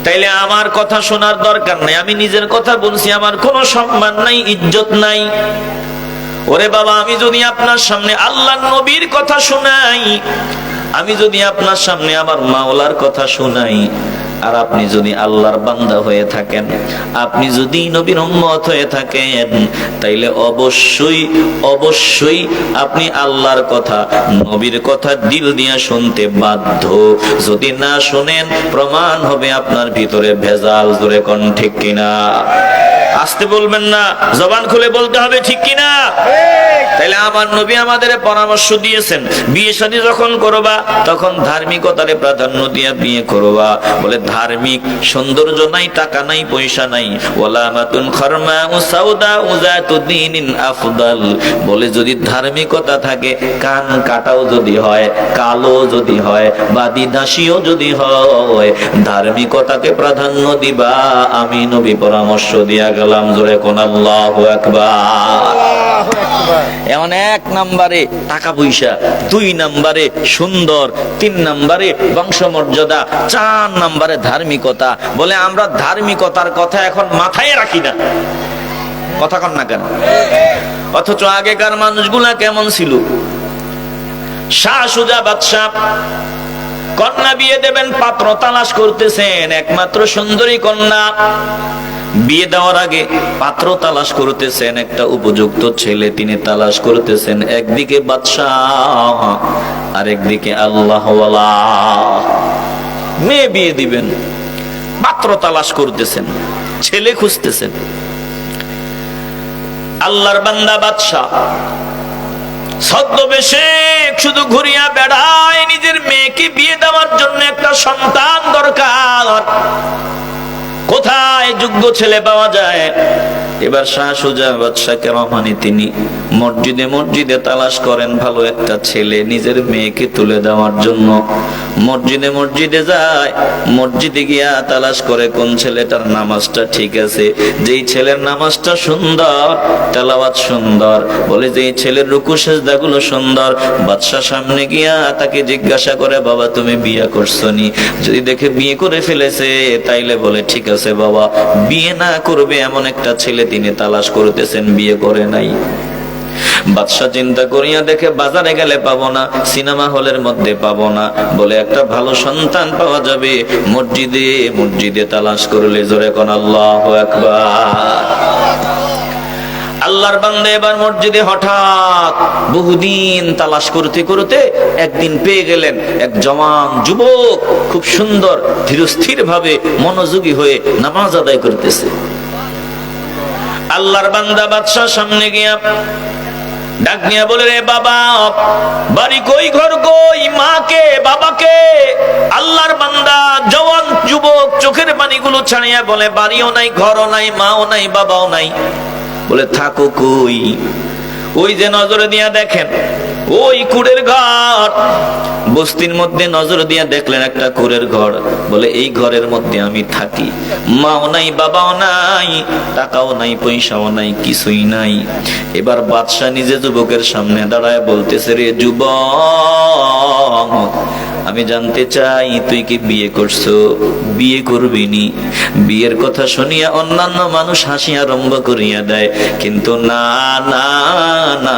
তাইলে আমার কথা শোনার দরকার নাই। আমি নিজের কথা বলছি, আমার কোনো সম্মান নাই, ইজ্জত নাই। ওরে বাবা, আমি যদি আপনার সামনে আল্লাহর নবীর কথা শোনাই, আমি যদি আপনার সামনে আমার মাওলার কথা শোনাই, আর আপনি যদি আল্লাহর বান্দা হয়ে থাকেন, আপনি যদি নবীর উম্মত হয়ে থাকেন, তাইলে অবশ্যই অবশ্যই আপনি আল্লাহর কথা, নবীর কথা দিল দিয়া শুনতে বাধ্য। যদি না শুনেন, প্রমাণ হবে আপনার ভিতরে ভেজাল। জোরে কোন ঠিক কিনা? আসতে বলবেন না, জবান খুলে বলতে হবে, ঠিক কিনা? তাইলে আমার নবী আমাদের পরামর্শ দিয়েছেন, বিয়ে শাদী যখন করবা, তখন ধার্মিকতারে প্রাধান্য দিয়া বিয়ে করবা। বলে ধার্মিক, সৌন্দর্য নাই, টাকা নাই, পয়সা নাই, ওয়ালামাতুন খারমা সাউদা উযাতু দীনিন আফদাল। বলে যদি ধার্মিকতা থাকে, কান কাটাও যদি হয়, কালো যদি হয়, বাদী দাসীও যদি হয়, ধার্মিকতাকে প্রাধান্য দিবা। আমি নবী পরামর্শ দিয়া গেলাম। জোরে কোন আল্লাহু আকবার। এমন 1 নম্বরে টাকা পয়সা, 2 নম্বরে সুন্দর, 3 নম্বরে বংশমর্যাদা, 4 নম্বরে ধার্মিকতা। বলে আমরা ধার্মিকতার কথা এখন মাথায় রাখি না। কথা কন না কেন? অথচ আগেকার মানুষগুলা কেমন ছিল? শাহ সুজা বাদশাহ কন্যা বিয়ে দেবেন, পাত্র তালাশ করতেছেন, একমাত্র সুন্দরী কন্যা। বিয়ে দেওয়ার আগে পাত্র তালাশ করতেছেন, একটা উপযুক্ত ছেলে তিনি তালাশ করতেছেন। একদিকে বাদশাহ, আর একদিকে আল্লাহওয়ালা। মেয়ে বিয়ে দিবেন, পাত্র তালাশ করতেছেন, ছেলে খুঁজতেছেন। আল্লাহর বান্দা বাদশাহ ছদ্মবেশে শুধু ঘুরিয়া বেড়ায়, নিজের মেয়েকে বিয়ে দেওয়ার জন্য একটা সন্তান দরকার। কোথায় যোগ্য ছেলে পাওয়া যায়? এবার শাহ সুজা বাদশাহ কেরামানি তিনি মসজিদে মসজিদে তালাশ করেন ভালো একটা ছেলে নিজের মেয়েকে তুলে দেওয়ার জন্য। মসজিদে মসজিদে যায়, মসজিদে গিয়া তালাশ করে কোন ছেলেটার নামাজটা ঠিক আছে, যেই ছেলের নামাজটা সুন্দর, তেলাওয়াত সুন্দর, বলে যে ছেলের রুকু সেজদাগুলো সুন্দর, বাদশা সামনে গিয়া তাকে জিজ্ঞাসা করে, বাবা তুমি বিয়ে করছো নি? যদি দেখে বিয়ে করে ফেলেছে তাইলে বলে ঠিক আছে বাবা, বিয়ে না করবে এমন একটা ছেলে তিনি তালাশ করতেছেন, বিয়ে করে নাই। বাদশা চিন্তা করিয়া দেখে বাজারে গেলে পাবো না, সিনেমা হলের মধ্যে পাবো না, বলে একটা ভালো সন্তান পাওয়া যাবে মসজিদে মসজিদে তালাশ করলে। জোরে কোন আল্লাহু আকবার। আল্লাহর বান্দা এবার মসজিদে হঠাৎ বহুদিন তালাশ করতে করতে একদিন পেয়ে গেলেন এক জওয়ান যুবক, খুব সুন্দর ধীরস্থির ভাবে মনোযোগী হয়ে নামাজ আদায় করতেছে। আল্লাহর বান্দা বাদশার সামনে গিয়া ডাক নিয়া বলে, রে বাবা, বাড়ি কই, ঘর কই, মাকে বাবাকে? আল্লাহর বান্দা জওয়ান যুবক চোখের পানিগুলো ছাড়িয়া বলে, বাড়িও নাই, ঘরও নাই, মাও নাই, বাবাও নাই। বলে থাকো কই? ওই যে নজরে দিয়া দেখেন ওই কুড়ের ঘর, বস্তির মধ্যে নজর দিয়া দেখলেন একটা কুড়ের ঘর, বলে এই ঘরের মধ্যে আমি থাকি, মাও নাই, বাবাও নাই, টাকাও নাই, পয়সাও নাই, কিছুই নাই। এবার বাদশা নিজে যুবকের সামনে দাঁড়ায় বলতেছে, রে যুবক, আমি জানতে চাই তুই কি বিয়ে করছো? বিয়ে করবি নি? বিয়ের কথা শুনিয়া অন্যান্য মানুষ হাসি আরম্ভ করিয়া দেয়, কিন্তু না না না,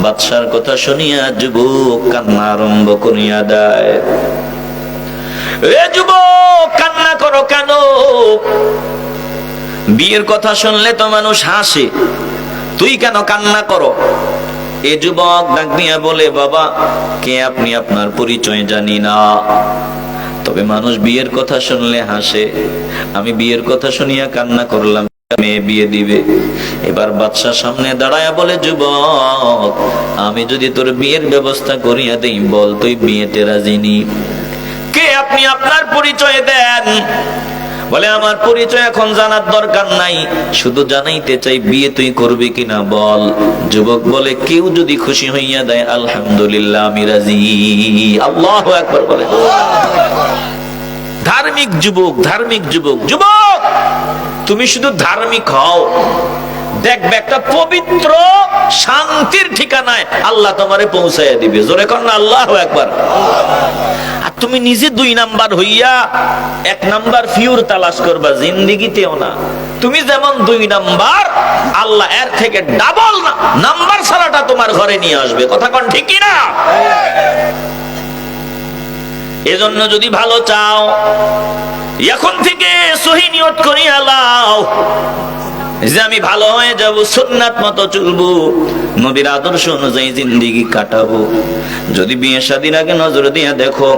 বাদশার কথা শুনিয়া যুবক কান্না আরম্ভ করিয়া দেয়। এ যুবক, কান্না করো কেন? বিয়ের কথা শুনলে তো মানুষ হাসে, তুই কেন কান্না করো? এ যুবক ডাক দিয়া বলে, বাবা কে আপনি? আপনার পরিচয় জানি না, তবে মানুষ বিয়ের কথা শুনলে হাসে, আমি বিয়ের কথা শুনিয়া কান্না করলাম, মেয়ে বিয়ে দিবে। এবার বাদশার সামনে দাঁড়ায়া বলে, যুবক, আমি যদি তোর বিয়ের ব্যবস্থা করিয়া দেই, বল তুই বিয়েতে রাজি নি? কে আপনি? আপনার পরিচয় দেন। বলে, আমার পরিচয় এখন জানার দরকার নাই, শুধু জানাইতে চাই বিয়ে তুই করবি কিনা বল। যুবক বলে, কেউ যদি খুশি হইয়া দেয় আলহামদুলিল্লাহ, আমি রাজি। আল্লাহু আকবার বলে। ধার্মিক যুবক, ধার্মিক যুবক। যুবক, তুমি শুধু ধার্মিক হও, দেখবে একটা পবিত্র শান্তির ঠিকানায় আল্লাহ তোমারে পৌঁছাইয়া দিবে। জোরে কর না আল্লাহু আকবার। আর তুমি নিজে 2 নাম্বার হইয়া 1 নাম্বার ফিউর তালাশ করবা, জিন্দেগিতেও না। তুমি যেমন 2 নাম্বার, আল্লাহ এর থেকে ডাবল নাম্বার ছাড়াটা তোমার ঘরে নিয়ে আসবে। কথা কোন ঠিক কি না? এজন্য যদি ভালো চাও, এখন থেকে সহি নিয়ত করিয়া লাও যে আমি ভালো হয়ে যাব, সুন্নাত মতো চলবো, নবীর আদর্শ অনুযায়ী জিন্দেগি কাটাবো। যদি বিয়ে শাদীর আগে নজর দিয়ে দেখো,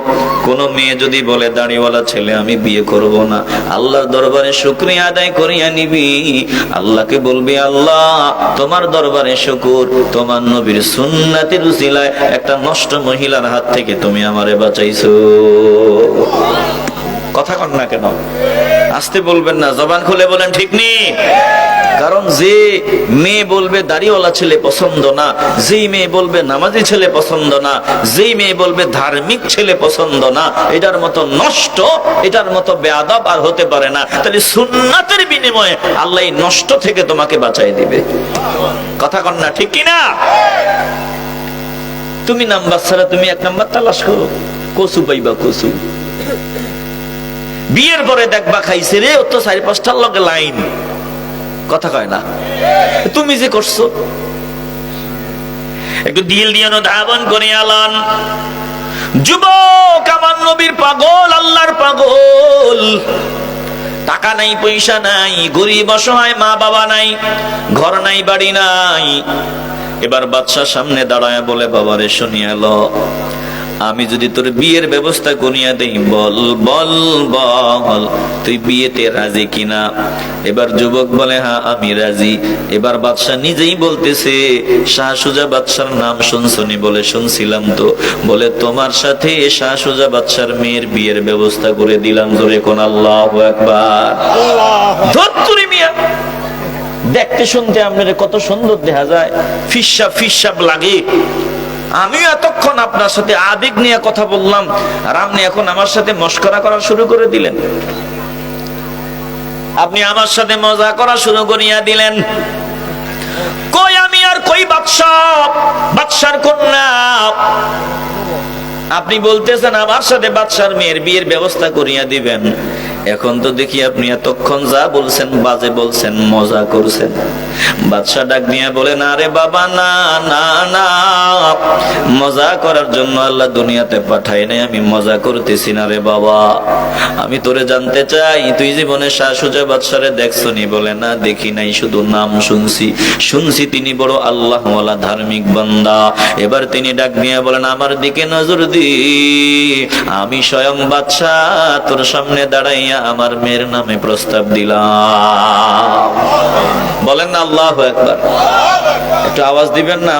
কোন মেয়ে যদি বলে দাড়িওয়ালা ছেলে আমি বিয়ে করব না, আল্লাহর দরবারে শুকরিয়া আদায় করিয়া নিবি। আল্লাহকে বলবি, আল্লাহ তোমার দরবারে শুকর, তোমার নবীর সুন্নাতের উসিলায় একটা নষ্ট মহিলার হাত থেকে তুমি আমারে বাঁচাইছো। কথা কন না কেন? আসতে বলবেন না, জবান খুলে বলেন ঠিক নেই। কারণ যে মেয়ে বলবে দাড়িওয়ালা ছেলে পছন্দ না, যেই মেয়ে বলবে নামাজি ছেলে পছন্দ না, যেই মেয়ে বলবে ধার্মিক ছেলে পছন্দ না, এটার মতো নষ্ট, এটার মতো বেয়াদব আর হতে পারে না। তাহলে সুন্নাতের বিনিময়ে আল্লাহ এই নষ্ট থেকে তোমাকে বাঁচাই দিবে। কথা কন না ঠিক কিনা? তুমি নাম্বার ছাড়া তুমি 1 নাম্বার তালাশ করো, কচু পাইবা কচু। বিয়ের পরে দেখবা খাইছে রে, ও তো 4-5টার লগে লাইন। কথা কয় না? তুমি যে করছো, একটু দিল দিয়ে ধাবন করে আলান। যুবক, আমার নবীর পাগল, আল্লাহর পাগল, টাকা নাই, পয়সা নাই, গরিব অসহায়, মা বাবা নাই, ঘর নাই, বাড়ি নাই। এবার বাদশার সামনে দাঁড়ায় বলে, বাবারে শুনিয়া এলো, আমি যদি তোর বিয়ের ব্যবস্থা করিয়া দেই, বল বল বল তুই বিয়েতে রাজি কিনা? এবার যুবক বলে, হ্যাঁ আমি রাজি। এবার বাদশা নিজেই বলতেছে, শাহ সুজা বাদশার নাম শুনছনি? বলে শুনছিলাম তো। বলে, তোমার সাথে শাহ সুজা বাদশার মেয়ের বিয়ের ব্যবস্থা করে দিলাম। জোরে কোন আল্লাহু আকবার। ধত্তুরি মিয়া, দেখতে শুনতে আপনার কত সুন্দর দেখা যায়, ফিসাব ফিসাব লাগে, আমি এতক্ষণ আপনার সাথে আবেগ নিয়ে কথা বললাম, আর আপনি এখন আমার সাথে মস্করা করা শুরু করে দিলেন, আপনি আমার সাথে মজা করা শুরু করিয়া দিলেন। কই আমি আর কই বাদশার কন্যা, আপনি বলতেছেন আমার সাথে বাদশার মেয়ের বিয়ের ব্যবস্থা করিয়া দিবেন। এখন তো দেখি আপনি এতক্ষণ যা বলছেন বাজে বলছেন, মজা করছেন। বাদশা ডাক দিয়া বলে, না রে বাবা, না না না, মজা করার জন্য আল্লাহ দুনিয়াতে পাঠায় নাই, আমি মজা করতেছি না রে বাবা। আমি তোরে জানতে চাই, তুই জীবনে শাহ সুজা বাদশারে দেখছো নি? বলে, না দেখি নাই, শুধু নাম শুনছি তিনি বড় আল্লাহওয়ালা ধার্মিক বান্দা। এবার তিনি ডাক দিয়া বলেন, আমার দিকে নজর দি, আমি স্বয়ং বাদশা তোর সামনে দাঁড়াইয়া আমার মেয়ের নামে প্রস্তাব দিলাম। বলেন না আল্লাহু আকবার। একটু আওয়াজ দিবেন না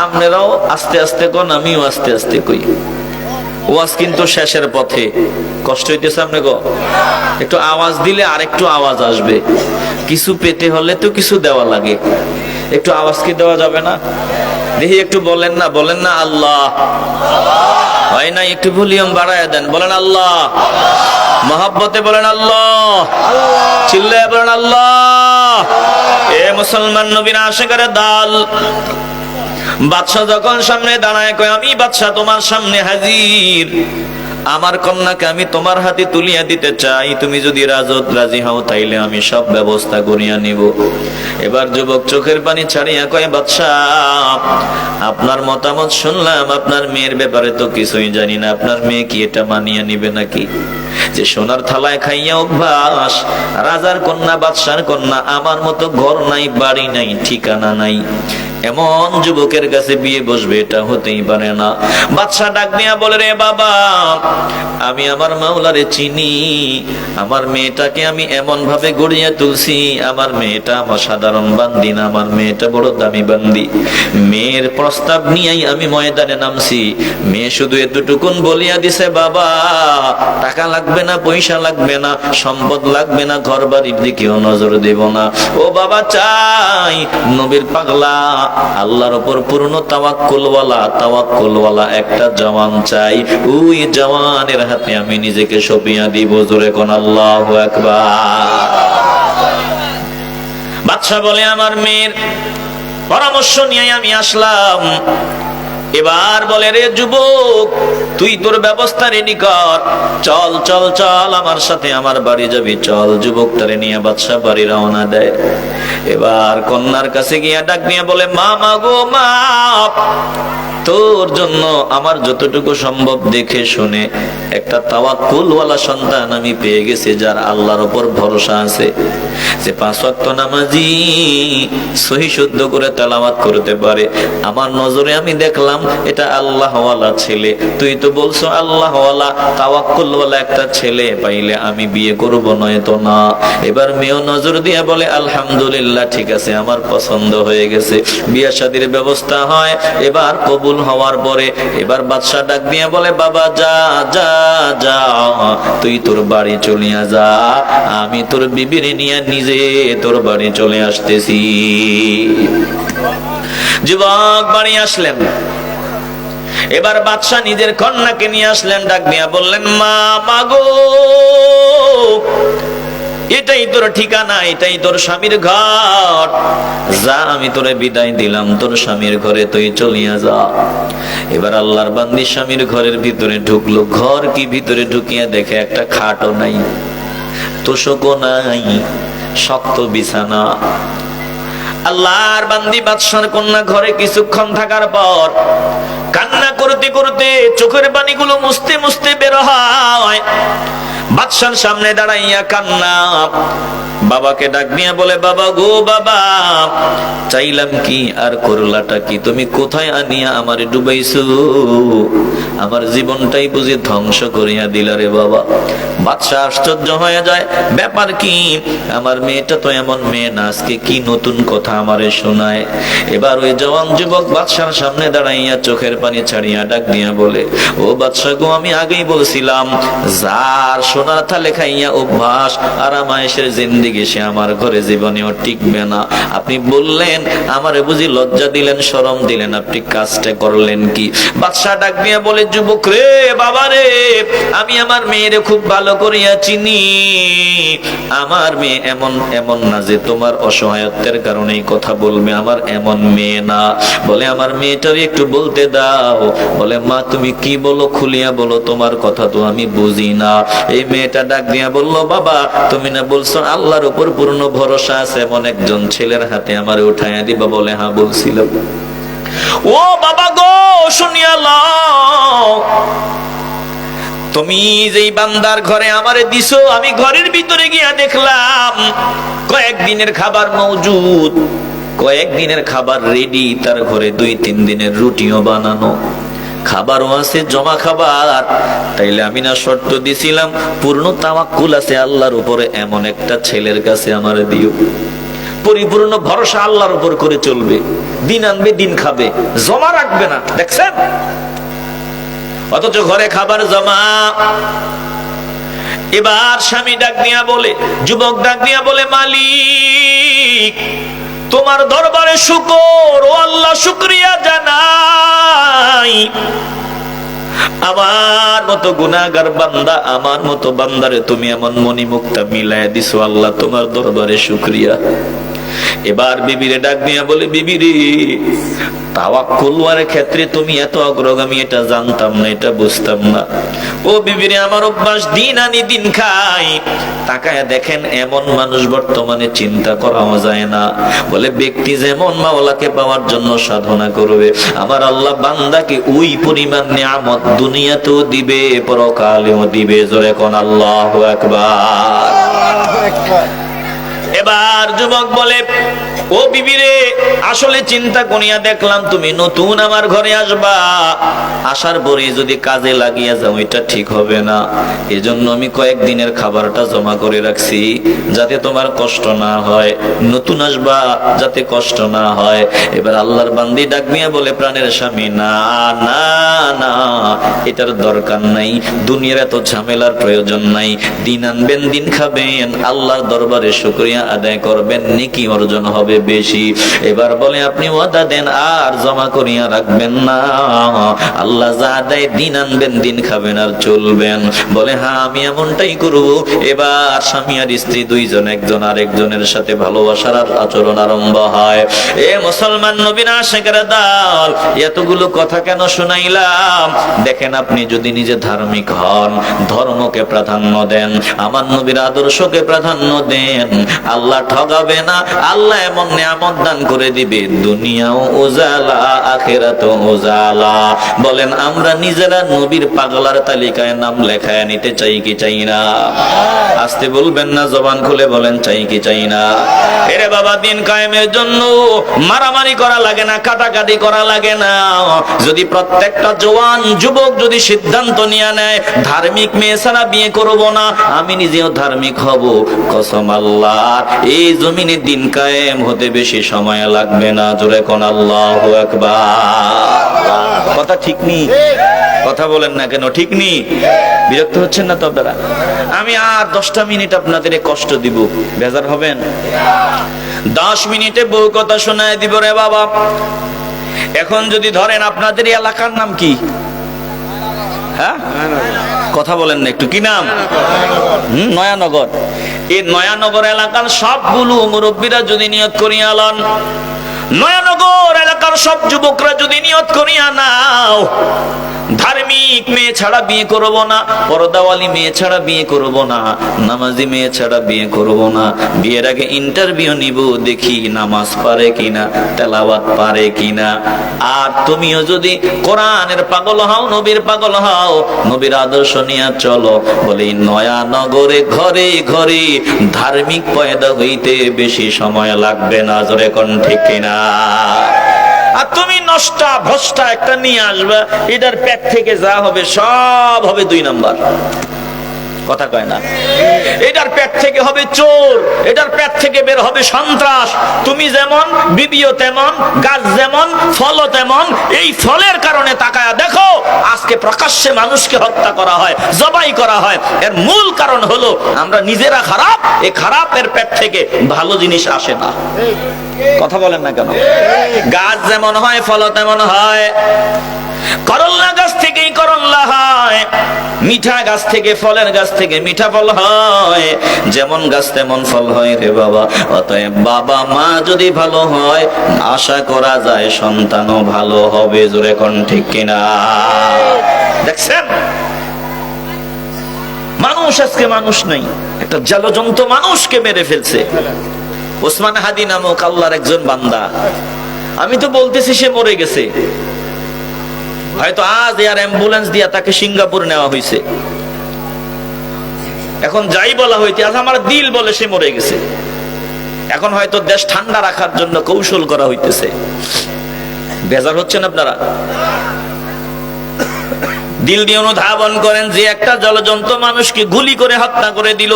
আপনারাও আস্তে আস্তে কোন, আমিও আস্তে আস্তে কই। ওয়াজ কিন্তু শেষের পথে, কষ্ট হইতেছে আপনি গো, একটু আওয়াজ দিলে আর একটু আওয়াজ আসবে। কিছু পেতে হলে তো কিছু দেওয়া লাগে, একটু আওয়াজ কি দেওয়া যাবে না? দেখি একটু বলেন না আল্লাহ। হয় না, একটু ভলিউম বাড়ায় দেন, বলেন আল্লাহ। মহব্বতে বলেন আল্লাহ, চিল্লায় বলেন আল্লাহ। এ মুসলমান নবীর আশিকের দল, বাদশা যখন সামনে দাঁড়ায় কয়, আমি বাদশা তোমার সামনে হাজির, আমার কন্যাকে আমি তোমার হাতে তুলিয়া দিতে চাই, তুমি যদি রাজি হও তাইলে আমি সব ব্যবস্থা করিয়া নিব। এবার যুবক চোখের পানি ছাড়িয়া কয়, বাদশা আপনার মতামত শুনলাম, আপনার মেয়ের ব্যাপারে তো কিছুই জানি না, আপনার মেয়ে কি এটা মানিয়ে নিবে নাকি? যে সোনার থালায় খাইয়া অভ্যাস, রাজার কন্যা বাদশার কন্যা, আমার মতো ঘর নাই, বাড়ি নাই, ঠিকানা নাই, এমন যুবকের কাছে বিয়ে বসবে? এটা হতেই পারে না। বাদশা ডাক দিয়া বলে, রে বাবা, আমি আমার মাওলারে চিনি, আমার মেয়েটাকে আমি এমন ভাবে গড়িয়া তুলছি, আমার মেয়েটা আমার সাধারণ বান্দি না, আমার মেয়েটা বড় দামি বান্দি। মেয়ের প্রস্তাব নিয়েই আমি ময়দানে নামছি, মেয়ে শুধু এতটুকুন বলিয়া দিছে, বাবা টাকা লাগবে না, পয়সা লাগবে না, সম্পদ লাগবে না, ঘর বাড়ির দিকেও নজর দেব না। ও বাবা, চাই নবীর পাগলা আল্লাহর উপর পূর্ণ তাওয়াক্কুলওয়ালা একটা জওয়ান চাই, ওই জওয়ানের হাতে আমি নিজেকে সঁপিয়া দিব। জোরে কোন আল্লাহু আকবার। বাদশা বলে, আমার মেয়ের পরামর্শ নিয়ে আমি আসলাম। এবার বলে, রে যুবক, তুই তোর ব্যবস্থা রেডি কর, চল চল চল আমার সাথে আমার বাড়ি যাবি, চল। যুবকটারে নিয়ে বাদশা বাড়ি রওনা দেয়। এবার কন্যার কাছে গিয়া ডাক নিয়ে বলে, মা গো মা, তোর জন্য আমার যতটুকু সম্ভব দেখে শুনে একটা তাওয়াক্কুলওয়ালা সন্তান আমি পেয়ে গেছি, যার আল্লাহর উপর ভরসা আছে, যে 5 ওয়াক্ত নামাজি, সহি শুদ্ধ করে তেলাওয়াত করতে পারে। আমার নজরে আমি দেখলাম এটা আল্লাহওয়ালা ছেলে, তুই তো বলছো আল্লাহওয়ালা তাওয়াক্কুলওয়ালা একটা ছেলে পাইলে আমি বিয়ে করব, নয়তো না। এবার মেয়েও নজর দিয়ে বলে, আলহামদুলিল্লাহ, ঠিক আছে, আমার পছন্দ হয়ে গেছে। বিয়ে শাদীর ব্যবস্থা হয়। এবার কবুল হওয়ার পরে এবার বাদশা ডাক দিয়ে বলে, বাবা যা যা যা, তুই তোর বাড়ি চলিয়া যা, আমি তোর বিবির নিয়ে নিজে তোর বাড়ি চলে আসতেছি। যুবক বাড়ি আসলেন। এবার বাদশা নিজের কন্যাকে নিয়ে আসলেন, ডাক দিয়া বললেন, মা গো, এটাই তোর ঠিকানা, এটাই তোর স্বামীর ঘর, যা আমি তোরে বিদায় দিলাম, তোর স্বামীর ঘরে তুই চলিয়া যা। এবার আল্লাহর বান্দি স্বামীর ঘরের ভিতরে ঢুকলো। ঘর কি ভিতরে ঢুকিয়া দেখে একটা খাটও নাই, তোষকও নাই, শক্ত বিছানা। আল্লাহর বান্দি বাদশার কন্যা ঘরে কিছুক্ষণ থাকার পর কান্না করতে করতে চোখের পানিগুলো মুছতে মুছতে বের হয়। বাদশার সামনে দাঁড়াইয়া কান্না। বাবাকে ডাক নিয়ে বলে, বাবা গো বাবা, চাইলাম কি আর করলাটা কি, তুমি কোথায় আনিয়া আমারে ডুবাইছো, আমার জীবনটাই বুঝি ধ্বংস করিয়া দিলা রে বাবা। বাদশা আশ্চর্য হয়ে যায়, ব্যাপার কি, আমার মেয়েটা তো এমন মেয়ে না, আজকে কি নতুন কথা আমারে শোনায়। এবার ওই জওয়ান যুবক বাদশার সামনে দাঁড়াইয়া চোখের পানি ছাড়িয়া ডাক দিয়া বলে, ও বাদশা গো, আমি আগেই বলছিলাম, যার সোনার থালে খাইয়া অভ্যাস, আরামায়েশের জিন্দেগি সে আমার ঘরে জীবনেও টিকবে না। আপনি বললেন, আমারে বুঝি লজ্জা দিলেন, শরম দিলেন, আপনি কাজটা করলেন কি? বাদশা ডাক দিয়ে বলে, যুবক রে, বাবা রে, আমি আমার মেয়েরে খুব ভালো করিয়া চিনি। আমার মেয়ে এমন এমন না যে তোমার অসহায়ত্বের কারণেই কথা বলবে, আমার এমন মেয়ে না। বলে, আমার মেয়েটার একটু বলতে দাও। বলে, মা তুমি কি বলো, খুলিয়া বলো, তোমার কথা তো আমি বুঝি না। এই মেয়েটা ডাক দিয়া বলল, বাবা তুমি না বলছো আল্লাহর উপর পূর্ণ ভরসা আছে, এমন একজন ছেলের হাতে আমারে উঠাইয়া দিবা? বলে, হ্যাঁ বলছিলাম। ও বাবা গো, শুনিয়া লও, তুমি যেই বান্দার ঘরে আমারে দিছো, আমি ঘরের ভিতরে গিয়া দেখলাম কয়েকদিনের খাবার মজুদ, কয়েকদিনের খাবার রেডি, তার ঘরে 2-3 দিনের রুটিও বানানো, খাবারও আছে, জমা খাবার। তাইলে আমি না শর্ত দিছিলাম, পূর্ণ তাওয়াক্কুল আছে আল্লাহর উপরে, এমন একটা ছেলের কাছে আমারে দিও, পরিপূর্ণ ভরসা আল্লাহর উপর করে চলবে, দিন আনবে দিন খাবে, জমা রাখবে না। দেখছেন, অথচ ঘরে খাবার জমা। এবার স্বামী ডাক দিয়া বলে, যুবক ডাক দিয়া বলে, মালিক তোমার দরবারে শুকর, ও আল্লাহ শুকরিয়া জানাই, আমার মতো গুনাহগার বান্দা, আমার মতো বান্দারে তুমি এমন মণিমুক্তা মিলাইয়া দিছো, আল্লাহ তোমার দরবারে শুকরিয়া। এবার বিবিরে ডাক দিয়া বলে, বিবিরে তাওয়াক্কুলের ক্ষেত্রে তুমি এত অগ্রগামী, এটা জানতাম না, এটা বুঝতাম না। ও বিবিরে, আমার অভ্যাস দিন আনি দিন খাই। তাকায় দেখেন, এমন মানুষ বর্তমানে চিন্তা করাও যায় না। বলে, ব্যক্তি যেমন মাওলাকে পাওয়ার জন্য সাধনা করবে, আমার আল্লাহ বান্দাকে ওই পরিমাণ নিয়ামত দুনিয়াতেও দিবে, পরকালেও দিবে। জোরে কোন আল্লাহু আকবার। এবার যুবক বলে, ও বিবিরে, আসলে চিন্তা করিয়া দেখলাম তুমি নতুন আমার ঘরে আসবা, আসার পরে যদি কাজে লাগিয়ে যাও এটা ঠিক হবে না। এজন্য আমি কয়েকদিনের খাবারটা জমা করে রাখছি, যাতে তোমার কষ্ট না হয়, নতুন আসবা যাতে কষ্ট না হয়। এবার আল্লাহর বান্দি ডাক দিয়া বলে, প্রাণের স্বামী, না না না, এটার দরকার নাই, দুনিয়ার এত ঝামেলার প্রয়োজন নাই। দিন আনবেন দিন খাবেন, আল্লাহর দরবারে শুকরিয়া আদায় করবেন, নেকি অর্জন হবে বেশি। এবার বলে, আপনি ওয়াদা দেন আর জমা করিয়া রাখবেন না, আল্লাহ যা দেয় দিন আনবেন দিন খাবেন আর চলবেন। বলে, হ্যাঁ আমি এমনটাই করব। এবার স্বামী আর স্ত্রী দুইজন একজন আরেকজনের সাথে ভালোবাসার আচরণ আরম্ভ হয়। এ মুসলমান নবীর আশিকেরা দল, এতগুলো কথা কেন শুনাইলাম? দেখেন, আপনি যদি নিজে ধার্মিক হন, ধর্মকে প্রাধান্য দেন, আমার নবীর আদর্শকে প্রাধান্য দেন, আল্লাহ ঠগাবে না। আল্লাহ এমন নিয়ামত দান করে দিবে, দুনিয়াও উজালা আখিরাতও উজালা। বলেন, আমরা নিজেরা নবীর পাগলার তালিকায় নাম লেখায় নিতে চাই কি চাই না? আসতে বলবেন না, জবান খুলে বলেন, চাই কি চাই না? এরে বাবা, দিন কায়েমের জন্য মারামারি করা লাগে না, কাটাকাটি করা লাগে না। যদি প্রত্যেকটা জওয়ান যুবক যদি সিদ্ধান্ত নিয়ে নেয়, ধার্মিক মেয়ে ছাড়া বিয়ে করব না, আমি নিজেও ধার্মিক হব, কসম আল্লাহর, এই জমিনে দিন কায়েম হতে বেশি সময় লাগবে না। জোরে কোন আল্লাহু আকবার। কথা ঠিক নেই? কথা বলেন না কেন? ঠিক নেই? বিরক্ত হচ্ছেন না তো আপনারা? আমি আর 10টা মিনিট আপনাদের কষ্ট দিব, বেজার হবেন? 10 মিনিটে বহু কথা শোনায় দিব রে বাবা। এখন যদি ধরেন, আপনাদের এলাকার নাম কি? হ্যাঁ, কথা বলেন না একটু, কি নাম? নয়ানগর। এই নয়ানগর এলাকার সবগুলো মুরব্বীরা যদি নিয়ত করিয়া লন, নয়ানগর এলাকার সব যুবকরা যদি নিয়ত করিয়া নাও, ধার্মিক মেয়ে ছাড়া বিয়ে করব না, পর্দাওয়ালি মেয়ে ছাড়া বিয়ে করব না, নামাজি মেয়ে ছাড়া বিয়ে করব না, বিয়ের আগে ইন্টারভিউ নিব, দেখি নামাজ পারে কিনা, তেলাওয়াত পারে কিনা। আর তুমিও যদি কোরআনের পাগল হও, নবীর পাগল হও, নবীর আদর্শ নিয়ে চলো, বলে নয়ানগরে ঘরে ঘরে ধার্মিক পয়দা হইতে বেশি সময় লাগবে না। জোরে কোন ঠিক কিনা? আর তুমি নষ্টা ভ্রষ্টা একটা নিয়ে আসবে, এটার পেট থেকে যা হবে সব হবে 2 নাম্বার। কথা কয় না। এটার পেট থেকে হবে চোর, এটার পেট থেকে বের হবে সন্ত্রাস। তুমি যেমন বিবিও তেমন, গাছ যেমন ফলও তেমন। এই ফলের কারণে তাকায়া দেখো আজকে প্রকাশ্যে মানুষকে হত্যা করা হয়, জবাই করা হয়। এর মূল কারণ হলো আমরা নিজেরা খারাপ। এই খারাপের পেট থেকে ভালো জিনিস আসে না। কথা বলেন না কেন? গাছ যেমন হয় ফল তেমন হয়। করল্লা গাছ থেকেই করল্লা হয়, মিঠা গাছ থেকে ফলের গাছ থেকে মিঠা ফল হয়। যেমন গাছ তেমন ফল হয় রে বাবা। অতএব বাবা মা যদি ভালো হয় আশা করা যায় সন্তানও ভালো হবে। জোরে কোন ঠিক কিনা? দেখছেন মানুষ আজকে মানুষ নাই, একটা জলজন্ত মানুষকে মেরে ফেলছে। ওসমান হাদি নামক আল্লাহর একজন বান্দা, আমি তো বলতেছি সে মরে গেছে, হয়তো আজ এয়ার অ্যাম্বুলেন্স দিয়া তাকে সিঙ্গাপুর নেওয়া হয়েছে। এখন যাই বলা হইতে আজ আমার দিল বলে সে মরে গেছে। এখন হয়তো দেশ ঠান্ডা রাখার জন্য কৌশল করা হইতেছে। বেজার হচ্ছেন আপনারা? দিল দিয়ে অনুধাবন করেন যে একটা জলজন্ত মানুষকে গুলি করে হত্যা করে দিল,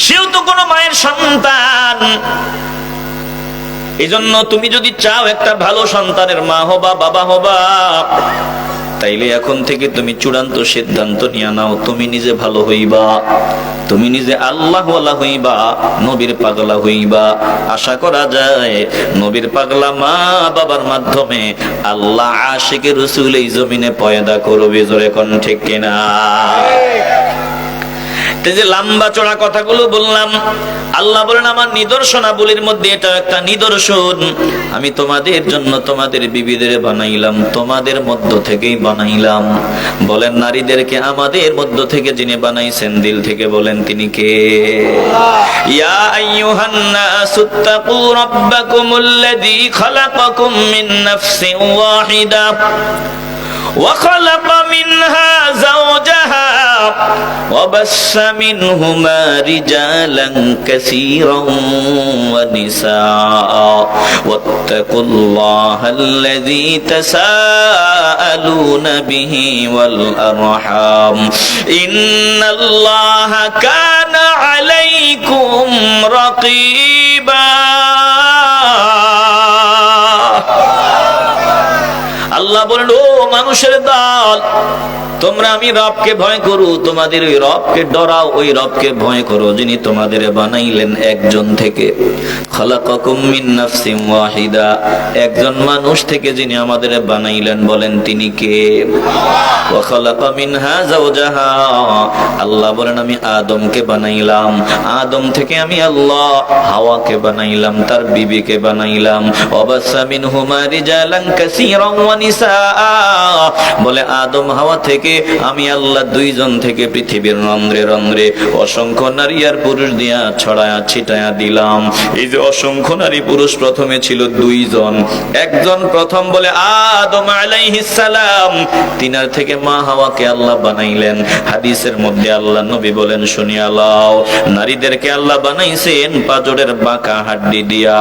সেও তো কোনো মায়ের সন্তান। এই জন্য তুমি যদি চাও একটা ভালো সন্তানের মা হবা, বাবা হবা, তাইলে এখন থেকে তুমি চূড়ান্ত সিদ্ধান্ত নিয়ে নাও তুমি নিজে ভালো হইবা, তুমি নিজে আল্লাহ ওয়ালা হইবা, নবীর পাগলা হইবা। আশা করা যায় নবীর পাগলা মা বাবার মাধ্যমে আল্লাহ আশিকে রাসূল এই জমিনে পয়দা করবে। জোরে কোন ঠিক কিনা? যে লম্বা চড়া কথাগুলো বললাম, আল্লাহ বলেন আমার নিদর্শনাবলীর মধ্যে এটা একটা নিদর্শন। আমি তোমাদের জন্য তোমাদের বিবিদের বানাইলাম, তোমাদের মধ্য থেকেই বানাইলাম। বলেন নারীদেরকে আমাদের মধ্য থেকে যিনি বানাইছেন দিল থেকে, বলেন তিনি কে? ইয়া আইয়ুহান নাসুত্তাকু রাব্বাকুমুল্লাযী খালাকাকুম মিন নাফসিন ওয়াহিদা وخلق منها زوجها وبث منهما رجالا كثيرا ونساء واتقوا الله الذي تساءلون به والأرحام إن الله كان عليكم رقيبا। আল্লাহ বলেন ও মানুষের দল, তোমরা আমি রবকে ভয় করো, তোমাদের ওই রবকে ডরাও, ওই রবকে ভয় করো যিনি তোমাদের বানাইলেন একজন থেকে। খালাকাকুম মিন নাফসিন ওয়াহিদা, একজন মানুষ থেকে যিনি আমাদের বানাইলেন, বলেন তিনি কে? ওয়া খালাকা মিনহা যাওজাহা, আল্লাহ বলেন আমি আদমকে বানাইলাম, আদম থেকে আমি আল্লাহ হাওয়াকে বানাইলাম, তার বিবিকে বানাইলাম। ওয়া বাসা মিনহুমা রিজালান কাসীরান ওয়া নিসা, বলে আদম হাওয়া থেকে আমি আল্লাহ দুইজন থেকে পৃথিবীর রন্ধ্রে রন্ধ্রে অসংখ্য নারী আর পুরুষ দিয়া ছড়ায়া ছিটায়া দিলাম। এই যে অসংখ্য নারী পুরুষ প্রথমে ছিল দুইজন, একজন প্রথম বলে আদম আলাইহিস সালাম, তিনার থেকে মা হাওয়াকে আল্লাহ বানাইলেন। হাদিসের মধ্যে আল্লাহ নবী বলেন শুনিয়া লও, নারীদেরকে আল্লাহ বানাইছেন পাজরের বাঁকা হাড্ডি দিয়া,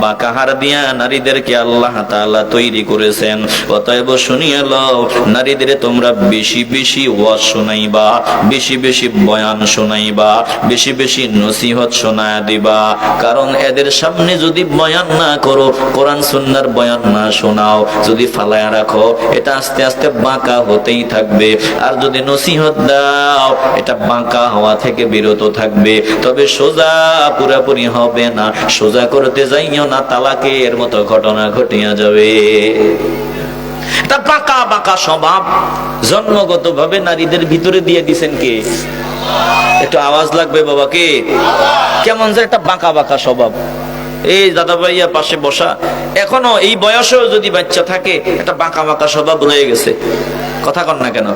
বাঁকা হাড় দিয়া নারীদেরকে আল্লাহ তাআলা তৈরি করেছেন। অতএব শুনিয়া লও, নারীদের তোমরা বেশি বেশি ওয়াজ শোনাইবা, বেশি বেশি বয়ান শোনাইবা, বেশি বেশি নসিহত শোনায়া দিবা। কারণ এদের সামনে যদি বয়ান না করো, কোরআন সুন্নাহর বয়ান না শোনাও, যদি ফালায়া রাখো, এটা আস্তে আস্তে বাঁকা হতেই থাকবে। আর যদি নসিহত দাও, এটা বাঁকা হওয়া থেকে বিরত থাকবে। তবে সোজা পুরাপুরি হবে না, সোজা করতে যাইও না, তালাকের মতো ঘটনা ঘটিয়া যাবে। এটা বাঁকা বাঁকা স্বভাব জন্মগত ভাবে নারীদের ভিতরে দিয়ে দিছেন কে? একটু আওয়াজ লাগবে বাবা, কে? কেমন যে একটা বাঁকা বাঁকা স্বভাব। এই দাদা ভাইয়া পাশে বসা, এখনো এই বয়সেও যদি বাচ্চা থাকে, একটা বাঁকা বাঁকা স্বভাব রয়ে গেছে। কথা কন না কেন?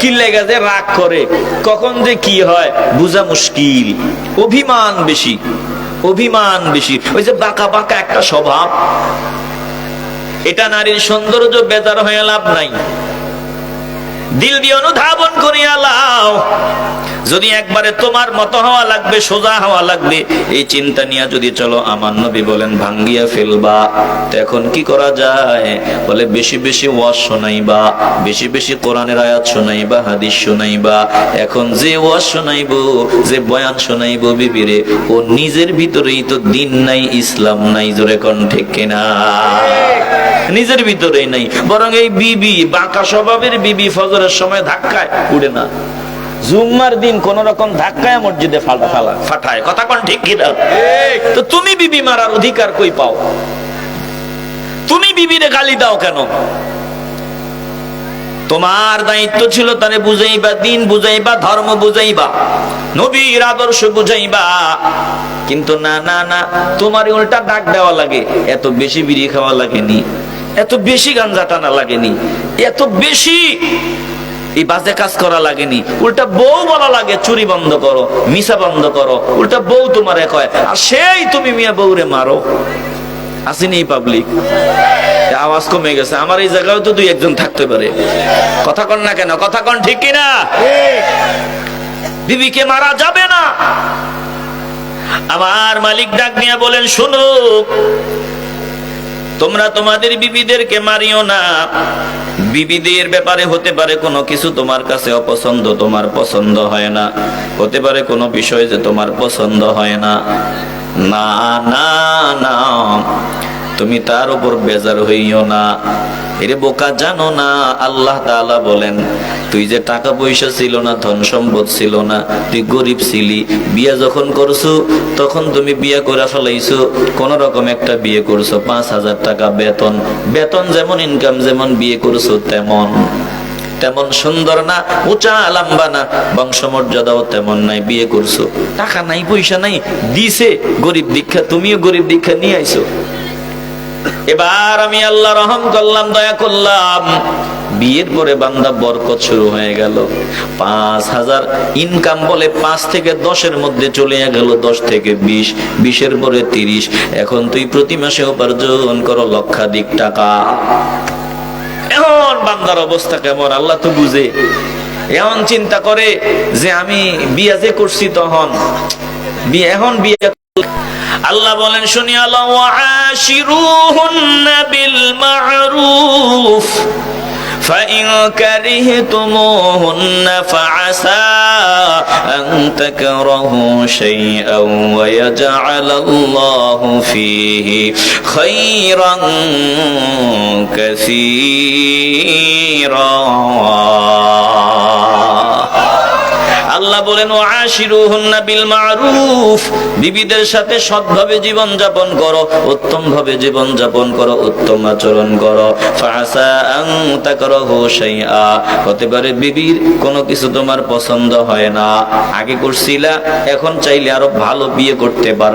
কি লেগে যে রাগ করে, কখন যে কি হয় বুঝা মুশকিল। অভিমান বেশি, অভিমান বেশি, ওই যে বাঁকা বাঁকা একটা স্বভাব। এটা নারীর সৌন্দর্য, বেজার হয়ে লাভ নাই। দিল দিয়ে অনুধাবন করিয়া লাও, যদি একবারে তোমার মতো হওয়া লাগবে, সোজা হওয়া লাগবে, এই চিন্তা নিয়ে যদি চলো, আমার নবী বলেন ভাঙ্গিয়া ফেলবা। তো এখন কি করা যায়? বলে বেশি বেশি ওয়াজ শোনাইবা, বেশি বেশি কোরআনের আয়াত শোনাইবা, হাদিস শোনাইবা। এখন যে ওয়াজ শোনাইবো, যে বয়ান শোনাইবো বিবিরে, ও নিজের ভিতরেই তো দিন নাই, ইসলাম নাই। জোরে কোন ঠিক কিনা? নিজের ভিতরেই নাই, বরং এই বিবি, বাঁকা স্বভাবের বিবি ফজরের সময় ধাক্কায় উঠে না, জুম্মার দিন কোন রকম ধাক্কায় মসজিদে ফাটায়। কথা কোন ঠিক কিনা? তো তুমি বিবি মারার অধিকার কই পাও? তুমি বিবিরে গালি দাও কেন? তোমার দায়িত্ব ছিল তারে বুঝাইবা, দিন বুঝাইবা, ধর্ম বুঝাইবা, নবীর আদর্শ বুঝাইবা। কিন্তু না না না, তোমার উল্টা ডাক দেওয়া লাগে। এত বেশি বিড়ি খাওয়া লাগেনি, এত বেশি গাঞ্জা টানা লাগেনি, এত বেশি এই বাজে কাজ করা লাগেনি। উল্টা বউ বলা লাগে চুরি বন্ধ করো, মিশা বন্ধ করো। উল্টা বউ তোমারে কয়, আর সেই তুমি মিয়া বউরে মারো। আসেনি পাবলিক? আওয়াজ কমে গেছে। আমার এই জায়গায় তো দুই একজন থাকতে পারে। কথা কন না কেন? কথা কন ঠিক কিনা? বিবিকে মারা যাবে না। আমার মালিক ডাক নিয়ে বলেন, শোনো, তোমরা তোমাদের বিবিদেরকে মারিও না। বিবিদের ব্যাপারে হতে পারে কোনো কিছু তোমার কাছে অপছন্দ, তোমার পছন্দ হয় না। হতে পারে কোনো বিষয় যে তোমার পছন্দ হয় না। না না না, তুমি তার উপর বেজার হইও না। এরে বোকা, জানো না আল্লাহ তাআলা বলেন, তুই যে টাকা পয়সা ছিল না, ধন সম্পদ ছিল না, তুই গরিব ছিলি। বিয়ে যখন করছো তখন তুমি বিয়ে করে ফেলাইছো, কোন রকম একটা বিয়ে করছো, 5,000 টাকা বেতন। বেতন যেমন, ইনকাম যেমন, বিয়ে করছো তেমন। তেমন সুন্দর না, উঁচা লম্বা না, বংশমর্যাদাও তেমন নাই, বিয়ে করছো। টাকা নাই, পয়সা নাই, দিছে গরিব দীক্ষা, তুমিও গরিব দীক্ষা নিয়ে আইছো। এবার আমি আল্লাহ রহম করলাম, দয়া করলাম, বিয়ের পরে বান্দা বরকত শুরু হয়ে গেল। 5,000 ইনকাম বলে 5 থেকে 10-এর মধ্যে চলে গেল, 10 থেকে 20, 20-এর পরে 30। এখন তুই প্রতি মাসে উপার্জন করো লক্ষাধিক টাকা। এখন বান্দার অবস্থা কেমন আল্লাহ তো বুঝে। এখন চিন্তা করে যে আমি বিয়ে যে করছি, তখন এখন বিয়ে। আল্লাহ বলেন, শুনি আল্লাহ, ওয়াশিরুহুন্না বিল মা'রুফ فإن كرهتموهن فعسى أن تكرهوا شيئا ويجعل الله فيه خيرا كثيرا। আল্লাহ বলেন, ওয়াশিরুহুন্না বিল মা'রুফ, বিবিদের সাথে সৎভাবে জীবন যাপন করো, উত্তম ভাবে জীবন যাপন করো, উত্তম আচরণ করো। ফাসা আন তাকরাহু শাইআ, হতে পারে বিবির কোনো কিছু তোমার পছন্দ হয় না, আগে করছিলা, এখন চাইলে আরো ভালো বিয়ে করতে পারো।